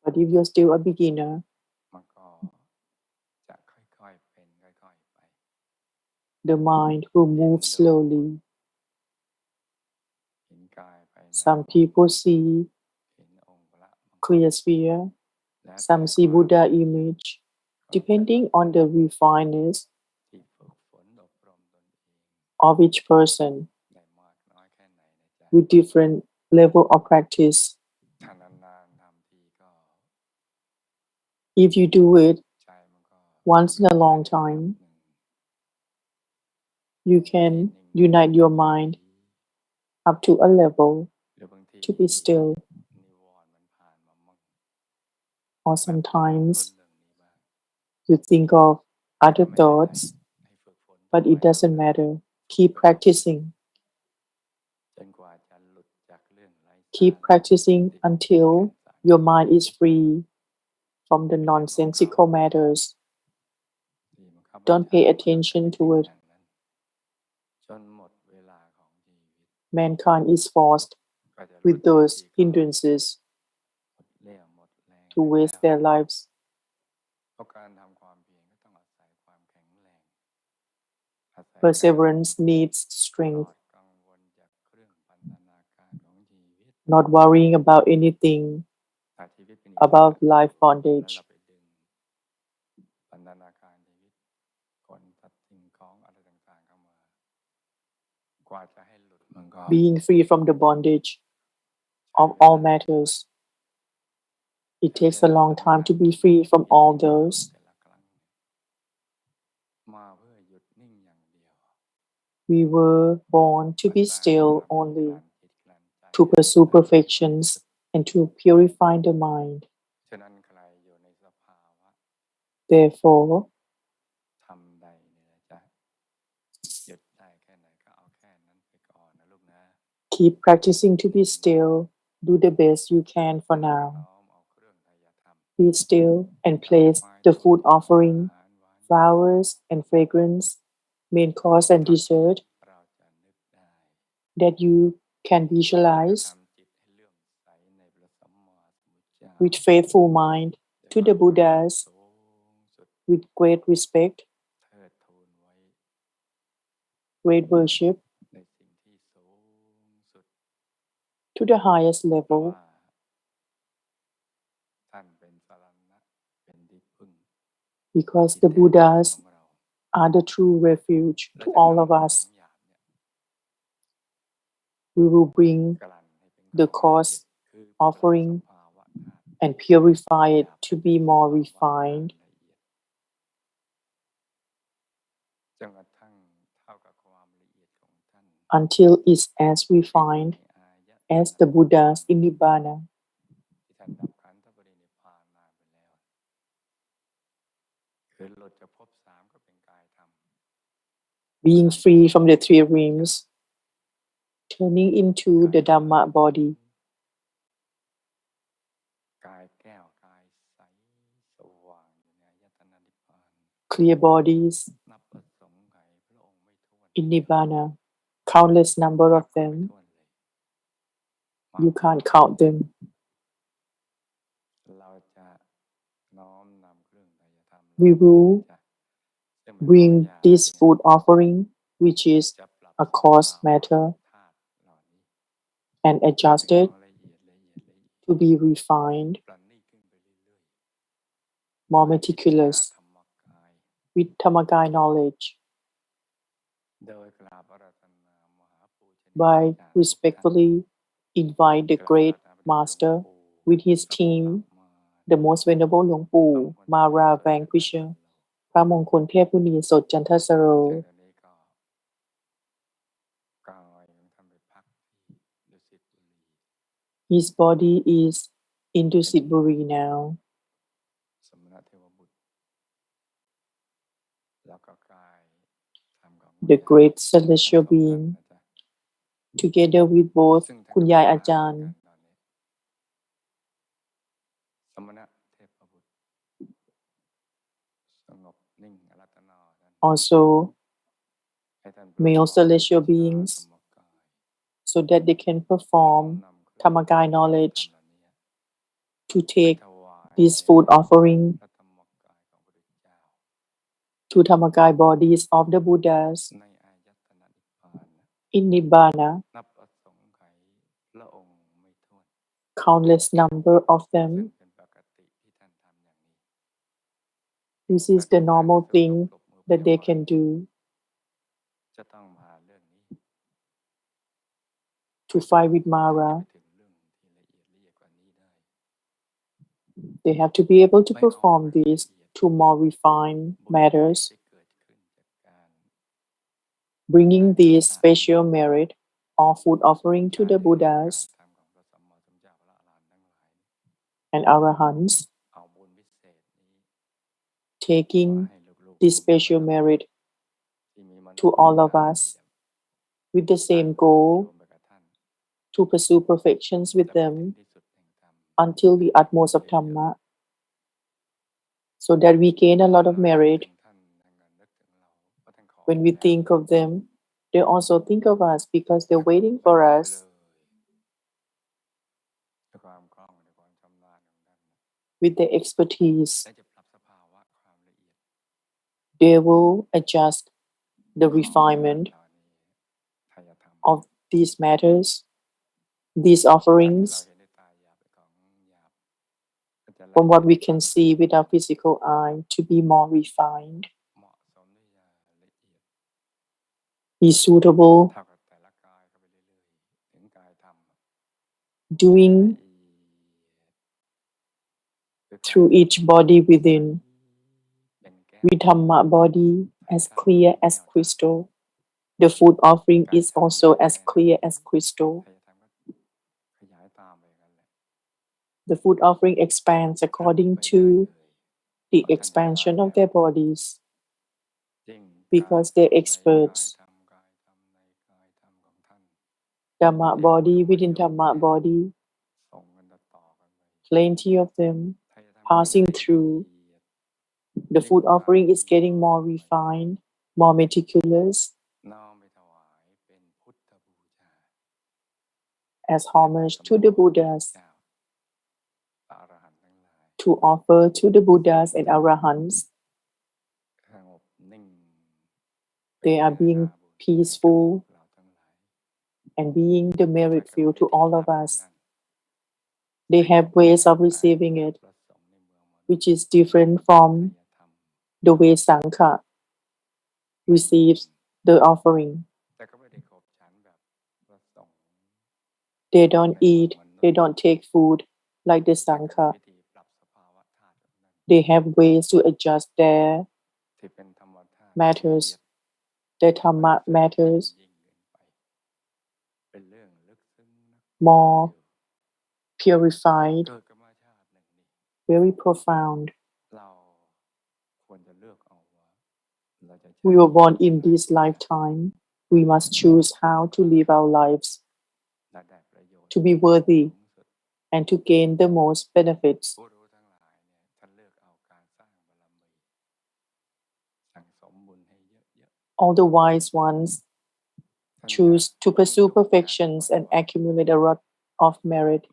But if you're still a beginner, the mind will move slowly. Some people see clear sphere, some see Buddha image, depending on the refinedness of each person with different level of practice. If you do it once in a long time, you can unite your mind up to a level to be still. Or sometimes you think of other thoughts, but it doesn't matter. Keep practicing. Keep practicing until your mind is free from the nonsensical matters. Don't pay attention to it. Mankind is forced with those hindrances to waste their lives. Perseverance needs strength. Not worrying about anything about life bondage. being free from the bondage of all matters. It takes a long time to be free from all those. We were born to be still only, to pursue perfections and to purify the mind. Therefore, keep practicing to be still. Do the best you can for now. Be still and place the food offering, flowers and fragrance, main course and dessert that you can visualize with faithful mind to the Buddhas, with great respect, great worship, to the highest level, because the Buddhas are the true refuge to all of us. We will bring the course offering and purify it to be more refined until it's as refined as the Buddhas in Nibbana. Being free from the three rims, turning into the Dhamma body. Clear bodies in Nibbana, countless number of them. You can't count them. We will bring this food offering, which is a coarse matter, and adjust it to be refined, more meticulous, with Dhammakaya knowledge. By respectfully invite the great master with his team, the most venerable หลวงปู่ Mara Vanquisher พระมงคลเทพมุนีสดจันทสโร His body is in Dusit Buri now. The great celestial being, together with both คุณยายอาจารย์ also male celestial beings, so that they can perform Dhammakaya knowledge to take this food offering to Dhammakaya bodies of the Buddhas in Nibbana, countless number of them. This is the normal thing that they can do. To fight with Mara, they have to be able to perform these to more refined matters, bringing this special merit or food offering to the Buddhas and Arahants, taking this special merit to all of us with the same goal to pursue perfections with them until the utmost of Dhamma, so that we gain a lot of merit. When we think of them, they also think of us because they're waiting for us. With their expertise, they will adjust the refinement of these matters, these offerings, from what we can see with our physical eye, to be more refined, be suitable doing through each body within, Vidhamma body as clear as crystal. The food offering is also as clear as crystal. The food offering expands according to the expansion of their bodies, because they're experts. Dhamma body within Dhamma body, plenty of them passing through. The food offering is getting more refined, more meticulous, as homage to the Buddhas, to offer to the Buddhas and Arahants. They are being peaceful and being the merit field to all of us. They have ways of receiving it, which is different from the way Sangha receives the offering. They don't eat, they don't take food like the Sangha. They have ways to adjust their matters, their Dhamma matters, more purified, very profound. We were born in this lifetime. We must choose how to live our lives to be worthy and to gain the most benefits. All the wise ones choose to pursue perfections and accumulate a lot of merit,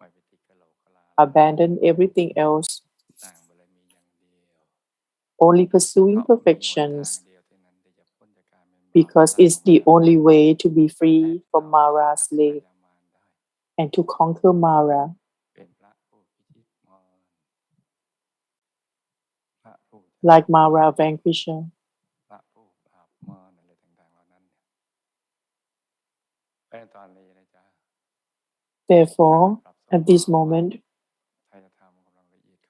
abandon everything else, only pursuing perfections, because it's the only way to be free from Mara's slave and to conquer Mara. Like Mara vanquisher. Therefore, at this moment,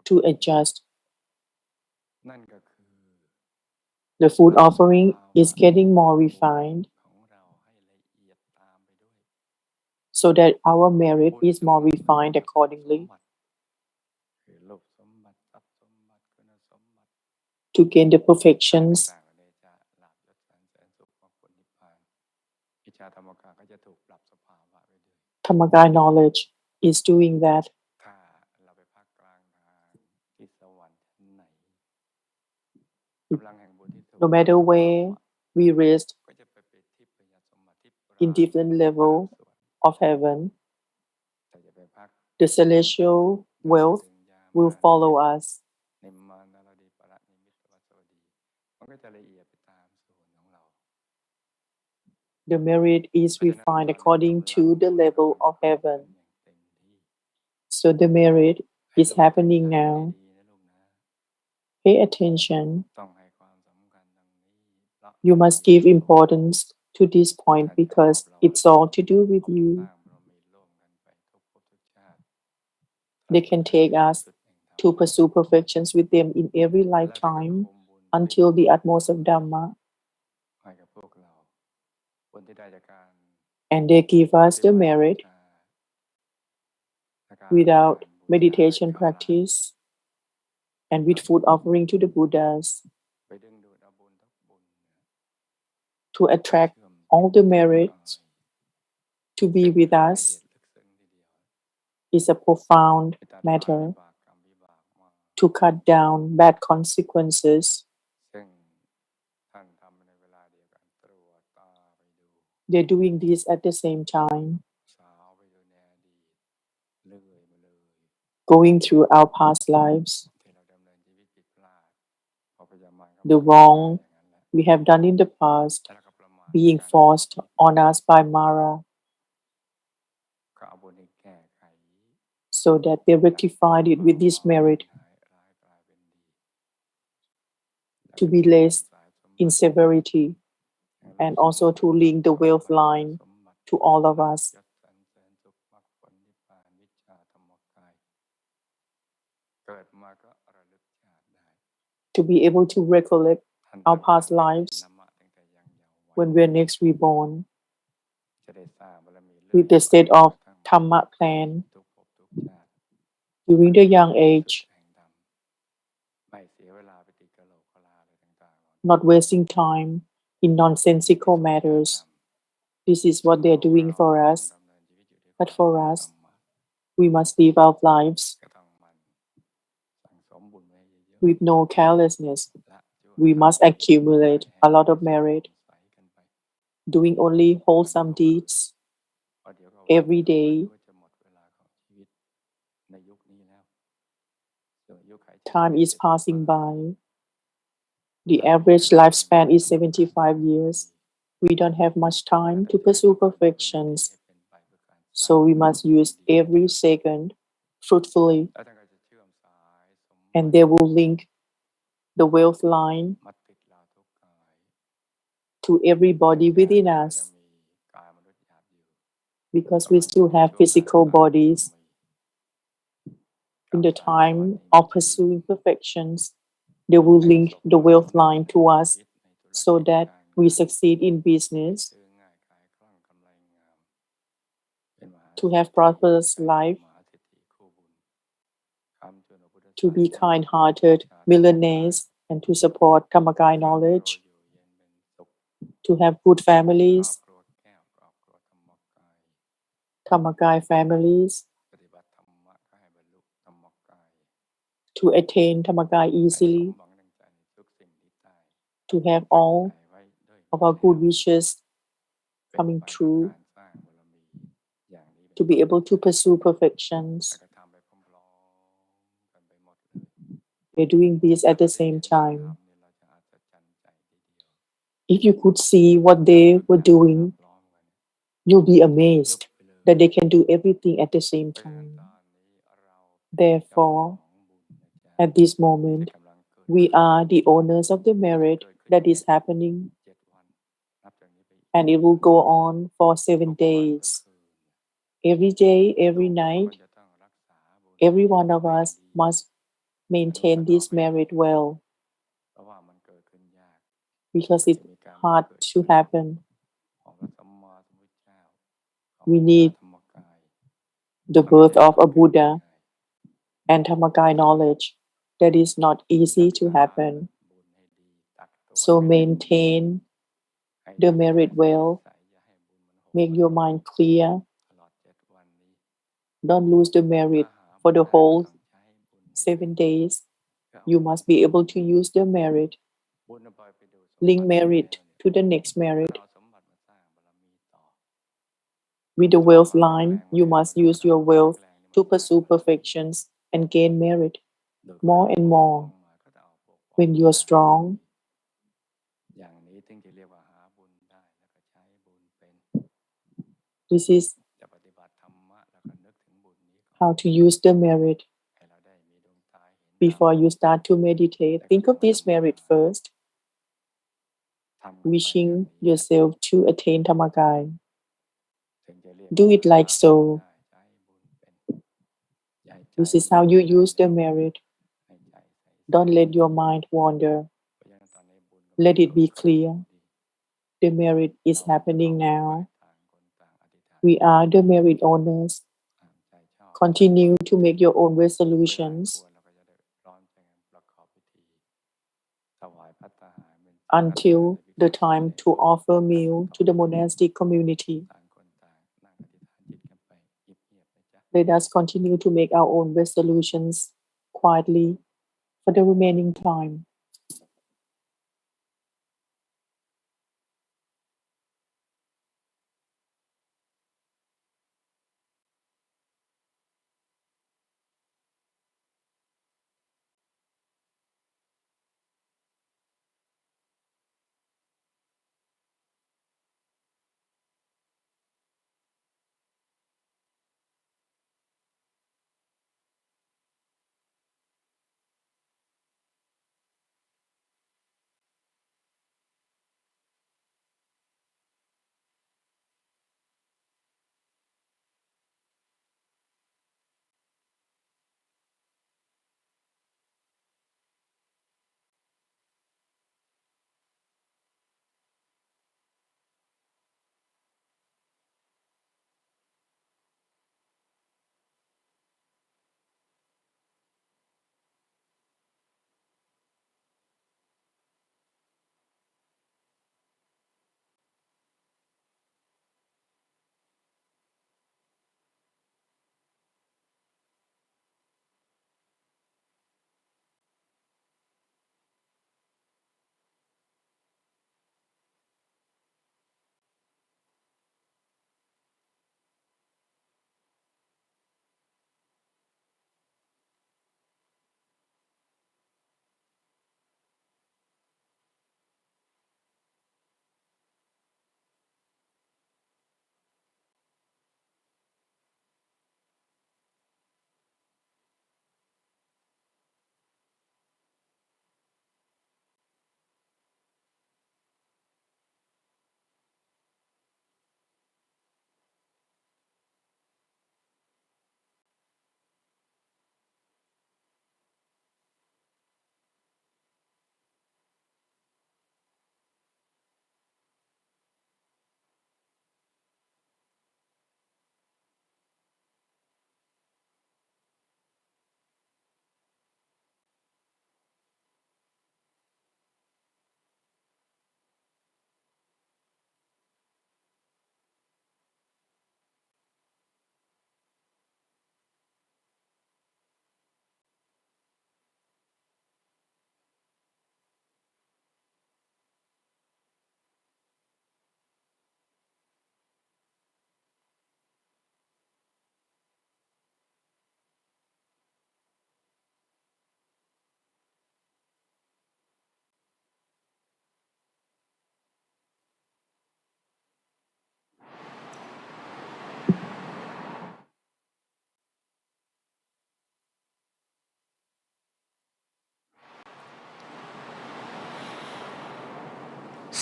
to adjust, the food offering is getting more refined so that our merit is more refined accordingly to gain the perfections. Dhammagaya knowledge is doing that. No matter where we rest in different level of heaven, the celestial wealth will follow us. The merit is refined according to the level of heaven. So the merit is happening now. Pay attention. You must give importance to this point because it's all to do with you. They can take us to pursue perfections with them in every lifetime until the utmost of Dhamma. And they give us the merit without meditation practice and with food offering to the Buddhas to attract all the merits to be with us is a profound matter to cut down bad consequences. They're doing this at the same time, going through our past lives, the wrong we have done in the past, being forced on us by Mara, so that they rectified it with this merit to be less in severity and also to link the wealth line to all of us. to be able to recollect our past lives when we are next reborn with the state of Dhamma plan during the young age, not wasting time in nonsensical matters. This is what they are doing for us. But for us, we must live our lives with no carelessness. We must accumulate a lot of merit, doing only wholesome deeds every day. Time is passing by. The average lifespan is 75 years. We don't have much time to pursue perfections, so we must use every second fruitfully, and they will link the wealth line to everybody within us, because we still have physical bodies. In the time of pursuing perfections, they will link the wealth line to us so that we succeed in business, to have prosperous life, to be kind-hearted millionaires, and to support Dhammakaya knowledge, to have good families, Dhammakaya families, to attain Dhammakaya easily, to have all of our good wishes coming true, to be able to pursue perfections. We're doing this at the same time. If you could see what they were doing, you'll be amazed that they can do everything at the same time. Therefore, at this moment, we are the owners of the merit that is happening, and it will go on for 7 days. Every day, every night, every one of us must maintain this merit well, because it's hard to happen. We need the birth of a Buddha and Dhammakaya knowledge. That is not easy to happen. So maintain the merit well. Make your mind clear. Don't lose the merit for the whole 7 days. You must be able to use the merit. Link merit to the next merit. With the wealth line, you must use your wealth to pursue perfections and gain merit more and more. When you are strong, this is how to use the merit. Before you start to meditate, think of this merit first, wishing yourself to attain Dhammakaya. Do it like so. This is how you use the merit. Don't let your mind wander. Let it be clear. The merit is happening now. We are the merit owners. Continue to make your own resolutions until the time to offer meal to the monastic community. Let us continue to make our own resolutions quietly for the remaining time.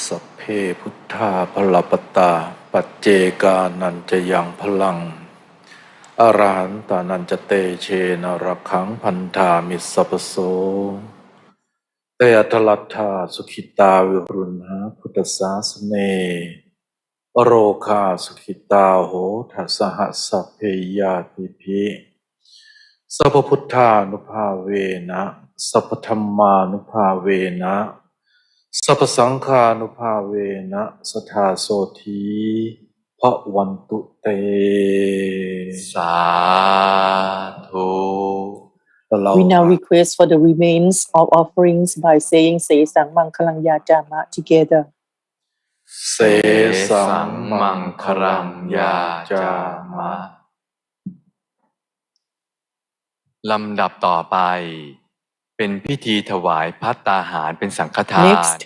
สัพเพพุทธาภลปตาปัจเจกานันจะยังพลังอรหันตานันจะเตเชนรักขังพันธามิสัพพโสเตอัทลัทธาสุขิตาวิรุณหาพุทธศาสเนโรคาสุขิตาโหทัสสหสัพเพยาติภิสัพพพุทธานุภาเวนะสัพพธัมมานุภาเวนะสัพพสังฆานุภาเวนะสัทธาโสธีภวันตุเตสาธุ We now request for the remains of offerings by saying Sesang Mangkalang Yajama together. เสสังมังคลังยาจามะลำดับต่อไปเป็นพิธีถวายภัตตาหารเป็นสังฆทาน Next,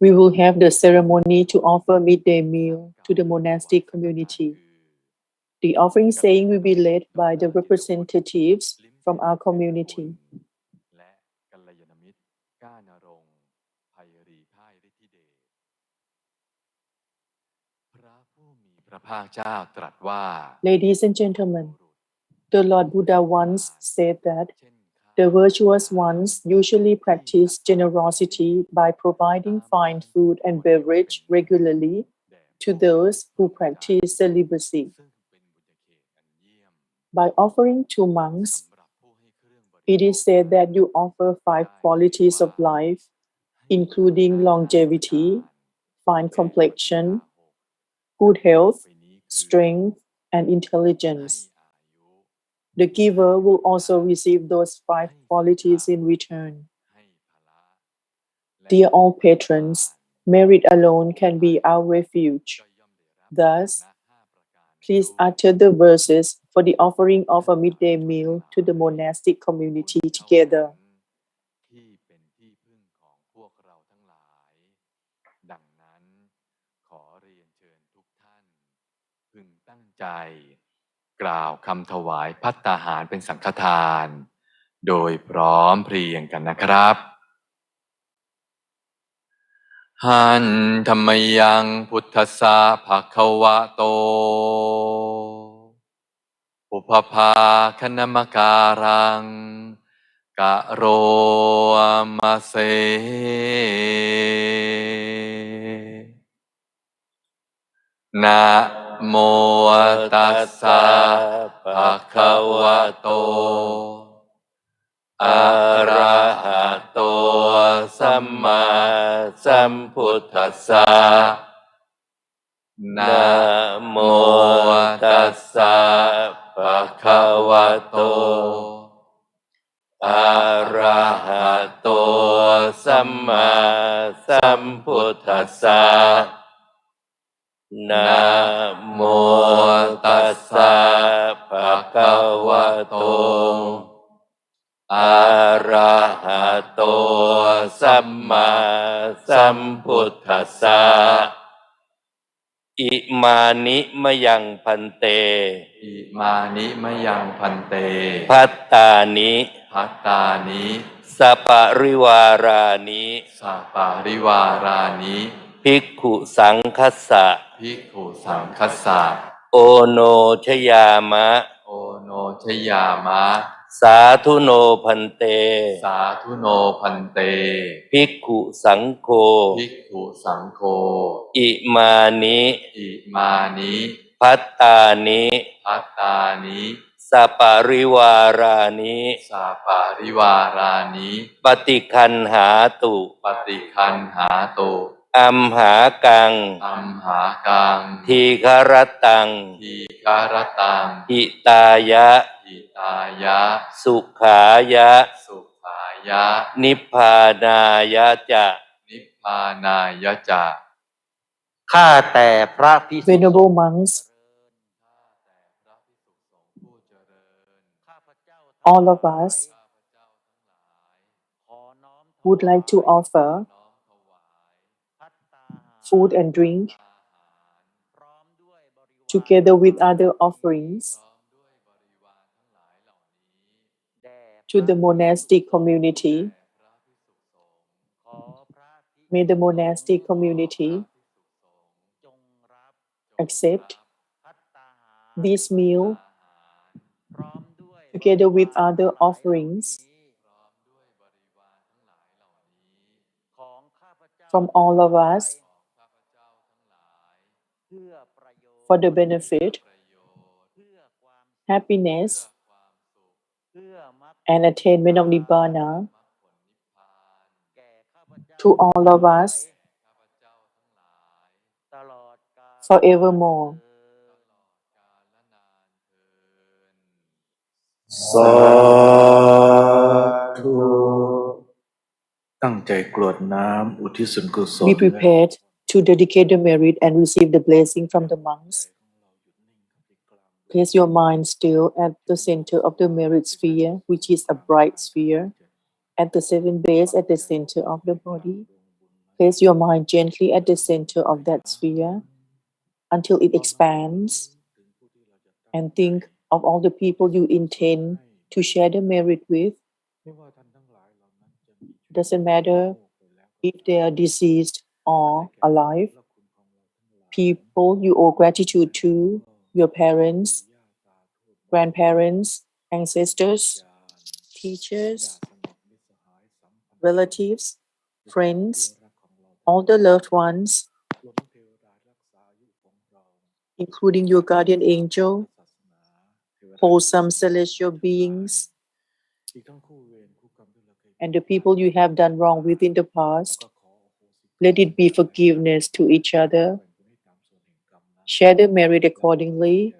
we will have the ceremony to offer midday meal to the monastic community. The offering saying will be led by the representatives from our community. และกัลยาณมิตรก้านรงค์ไพรีพ่ายฤทธิเดชพระผู้มีพระภาคเจ้าตรัสว่า Ladies and gentlemen, the Lord Buddha once said that the virtuous ones usually practice generosity by providing fine food and beverage regularly to those who practice celibacy. By offering to monks, it is said that you offer 5 qualities of life, including longevity, fine complexion, good health, strength, and intelligence. The giver will also receive those 5 qualities in return. Dear all patrons, merit alone can be our refuge. Thus, please utter the verses for the offering of a midday meal to the monastic community together. ที่เป็นที่พึ่งของพวกเราทั้งหลายดังนั้นขอเรียนเชิญทุกท่านพึงตั้งใจกล่าวคำถวายภัตตาหารเป็นสังฆทานโดยพร้อมเพรียงกันนะครับหันธัมมยังพุทธัสสะภะคะวะโตอุปภาคณมการังกะโรมะเสนะโมตัสสะภะคะวะโตอะระหะโตสัมมาสัมพุทธัสสะนะโมตัสสะภะคะวะโตอะระหะโตสัมมาสัมพุทธัสสะนะโมตัสสะภะคะวะโตอะระหะโตสัมมาสัมพุทธัสสะอิมานิมะยังพันเตอิมานิมะยังพันเตภัตตานิภัตตานิสัปปะริวารานิสัปปะริวารานิภิกขุสังคัสสะภิกขุสังคัสสะโอโนชยามะโอโนชยามะสาธุโนพันเตสาธุโนพันเตภิกขุสังโฆภิกขุสังโฆอิมานิอิมานิภัตตานิภัตตานิสัปปะริวารานิสัปปะริวารานิปฏิคันหาตุปฏิคันหาตุอัมหากังอัมหากังทีฆรตังทีฆรตังหิตายะหิตายะสุขายะสุขายะนิพพานายะจะนิพพานายะจะข้าแต่พระภิกษุ Venerable monks, all of us would like to offer food and drink together with other offerings to the monastic community May the monastic community accept this meal together with other offerings from all of us for the benefit, happiness, and attainment of Nibbana to all of us forevermore. สาธุตั้งใจกรวดน้ำอุทิศส่วนกุศล Be prepared to dedicate the merit and receive the blessing from the monks. Place your mind still at the center of the merit sphere, which is a bright sphere, at the seven base at the center of the body. Place your mind gently at the center of that sphere until it expands, and think of all the people you intend to share the merit with. Doesn't matter if they are deceased or alive. People you owe gratitude to, your parents, grandparents, ancestors, teachers, relatives, friends, all the loved ones, including your guardian angel, wholesome celestial beings, and the people you have done wrong with in the past. Let it be forgiveness to each other. Share the merit accordingly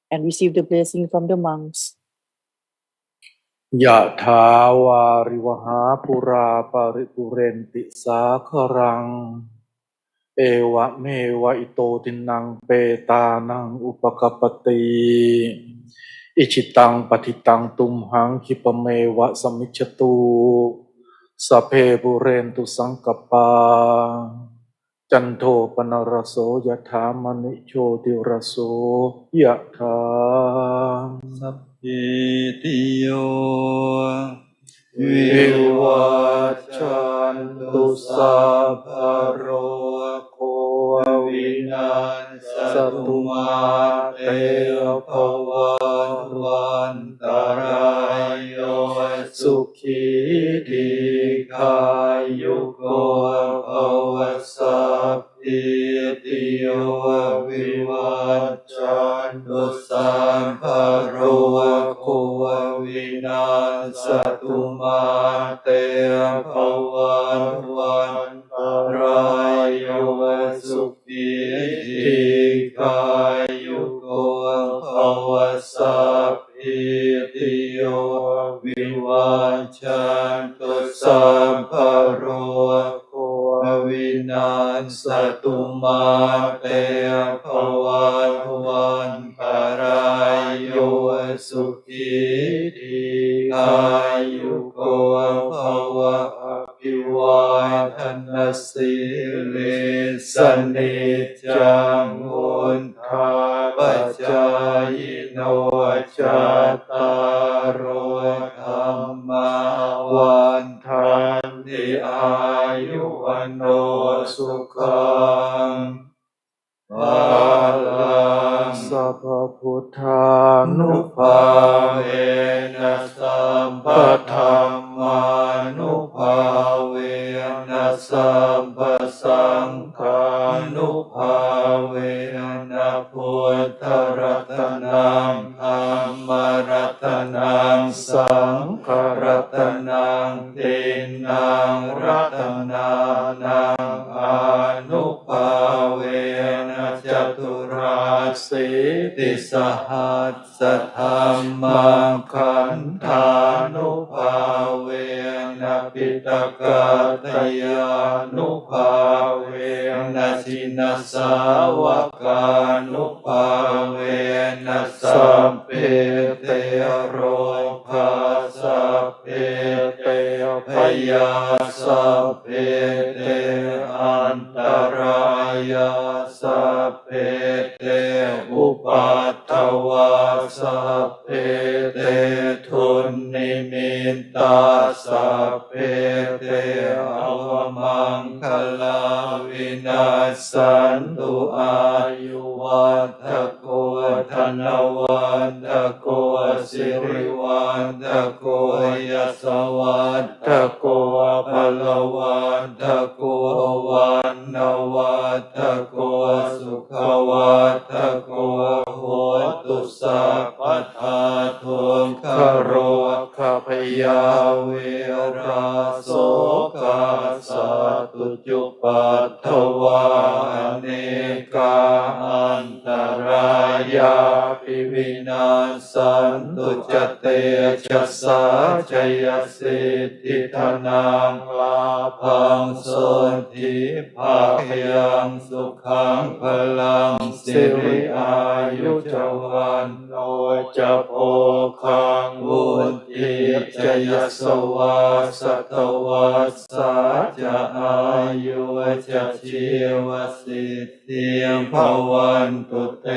and receive the blessing from the monks. ยะถาวาริวหาปุราปาริปุเรนติสาครังเอวะเมวะอิโตทินังเปตานังอุปกปปติอิชิตังปฏิตังตุมหังคิปเมวะสมิจฉตุสัพเพปุเรนตุสังกปาจันโทปนรสโสยะถามณิโชติรสโสยะถาสัพพิติโยวิวัชชันตุสัพพะโรโควินาศตุมาเตภวัตวันตรายโยสุขีทีขายุโกภวสัพพิติโยวิวัชชันตุสัพพะโรโควินาศตุมาเตภวัตวันตรายโยสุขีทีขายุโกภวสัพพิติโยวิวัชชันตุสัพพะโรโควินาศตุมาเตภวัตวันตรายโยสุขีทีขายุโกภวะอภิวาทนาสิริสนิจจังวุฒาปัจจายโนจัตตารโอธรรมวันทันติอายุวันโนสุขังภาลังสัพพุทธานุภาเวนะสัมปะธัมมานุภาเวนะสัมปะสังฆานุภาเวนะพุทธรัตนังธัมมรัตนังสังฆรัตนังตินังรัตนานังอานุภาเวนะจตุราสีติสหัสสะธัมมังขันธานุภาเวนะปิตกาตยานุภาเวนะชินาสาวกานุภาเวนะสัพเพเตโรภาสัพเพเตพยาสัพเพเตอันตรายาสัพเพเตอุปัฏฐวาสัพเพเตทุนนิมิตตาสัพเพเตอว สันตุอายุวัฏโกธนวัฏโกสิริวัฏโกยสวัฏโกพลวัฏโกวันนวัฏโกสุขวัฏโกโหตุสัพพทาทุกขโรคพยาเวราโสกาสัตตุจุปัฏฐวาอเนกาอันตรายาปิวินาสันตุจเตชะสาจยสิทธิธนังลาภังโสทิภาคยังสุขังพลังสิริอายุจวันโนจะโพคังวุติจยสวาสตวัสสะจะอายุจะชีวสิทธิภวันตุเต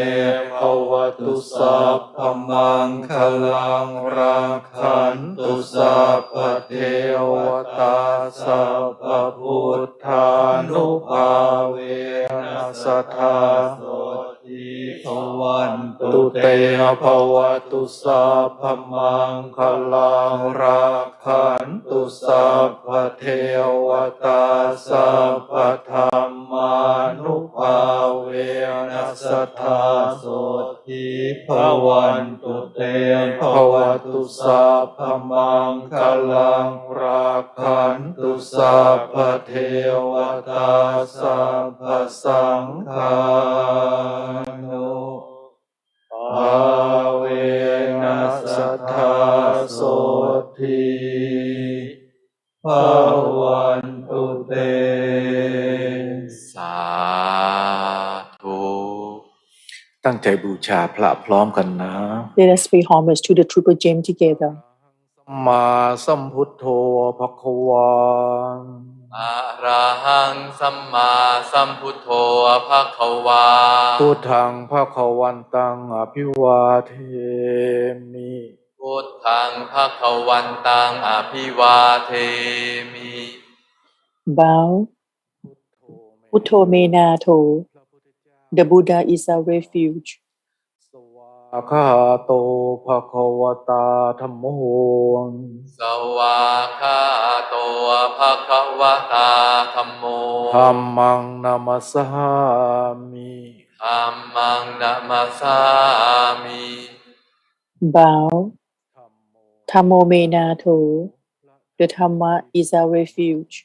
ภวตุสัพพมังคลังรักขันตุสัพพเทวตาสัพพพุทธานุภาเวนัสสทาโสติภวันตุเตภวตุสัพพมังคลังรักขันตุสัพพเทวตาสัพพธรรมานุภาเวนัสสทธาโสติภวันตุเตภวตุสัพพมังคลังรักขันตุสัพพเทวตาสัพพสังฆานุภาเวนัสสทธาโสติภวันตุเตสาธุตั้งใจบูชาพระพร้อมกันนะ Let us pay homage to the triple gem together. สัมมาสัมพุทโธภควาอะระหังสัมมาสัมพุทโธภควาพุทธังภควันตังอภิวาเทมิพุทธังภควันตังอภิวาเทมิ Bow. Utto me nato. The Buddha is our refuge. สวากขาโตภควตาธัมโมสวากขาโตภควตาธัมโมธัมมังนามัสสามิธัมมังนะมัสสามิ Bow. Thammo me nato. The Dhamma is our refuge.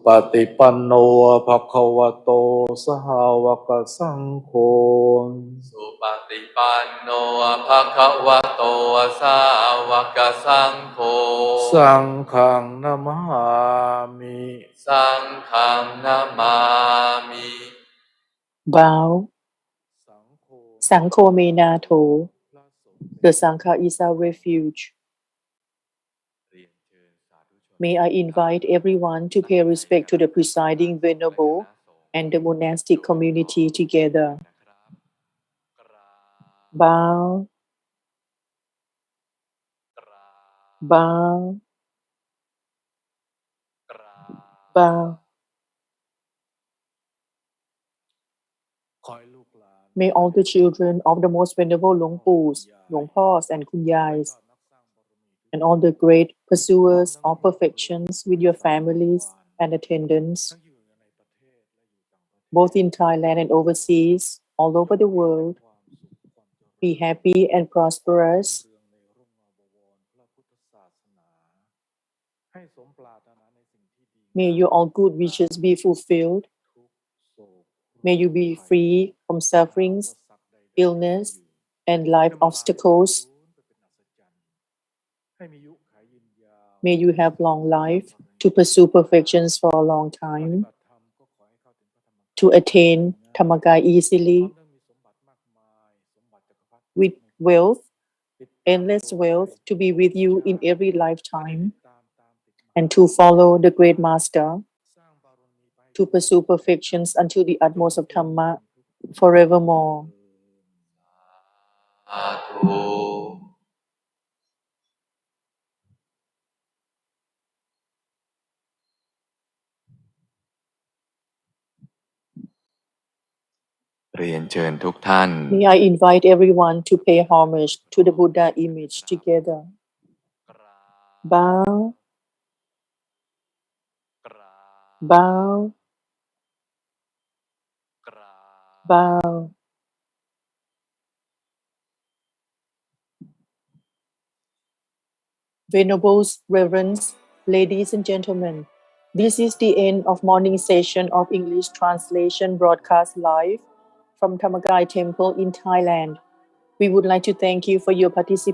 ปฏิปันโนภควโตสหาวกสังโฆสุปฏิปันโนภควโตสาวกสังโฆสังฆังนะมามิสังฆังนะมามิ Bow. Sankho me nato. The Sangha is our refuge. May I invite everyone to pay respect to the presiding venerable and the monastic community together. Bow. Bow. Bow. May all the children of the most venerable Luang Pus, Luang Pos, and Kunyais, and all the great pursuers of perfections with your families and attendants, both in Thailand and overseas, all over the world, be happy and prosperous. May your all good wishes be fulfilled. May you be free from sufferings, illness, and life obstacles. May you have long life to pursue perfections for a long time, to attain Dhammakaya easily, with wealth, endless wealth, to be with you in every lifetime, and to follow the great master, to pursue perfections until the utmost of Dhamma forevermore. เรียนเชิญทุกท่าน May I invite everyone to pay homage to the Buddha image together. Bow, bow, bow. Venerables, reverends, ladies and gentlemen, this is the end of morning session of English translation broadcast live from Dhammakaya Temple in Thailand. We would like to thank you for your participation.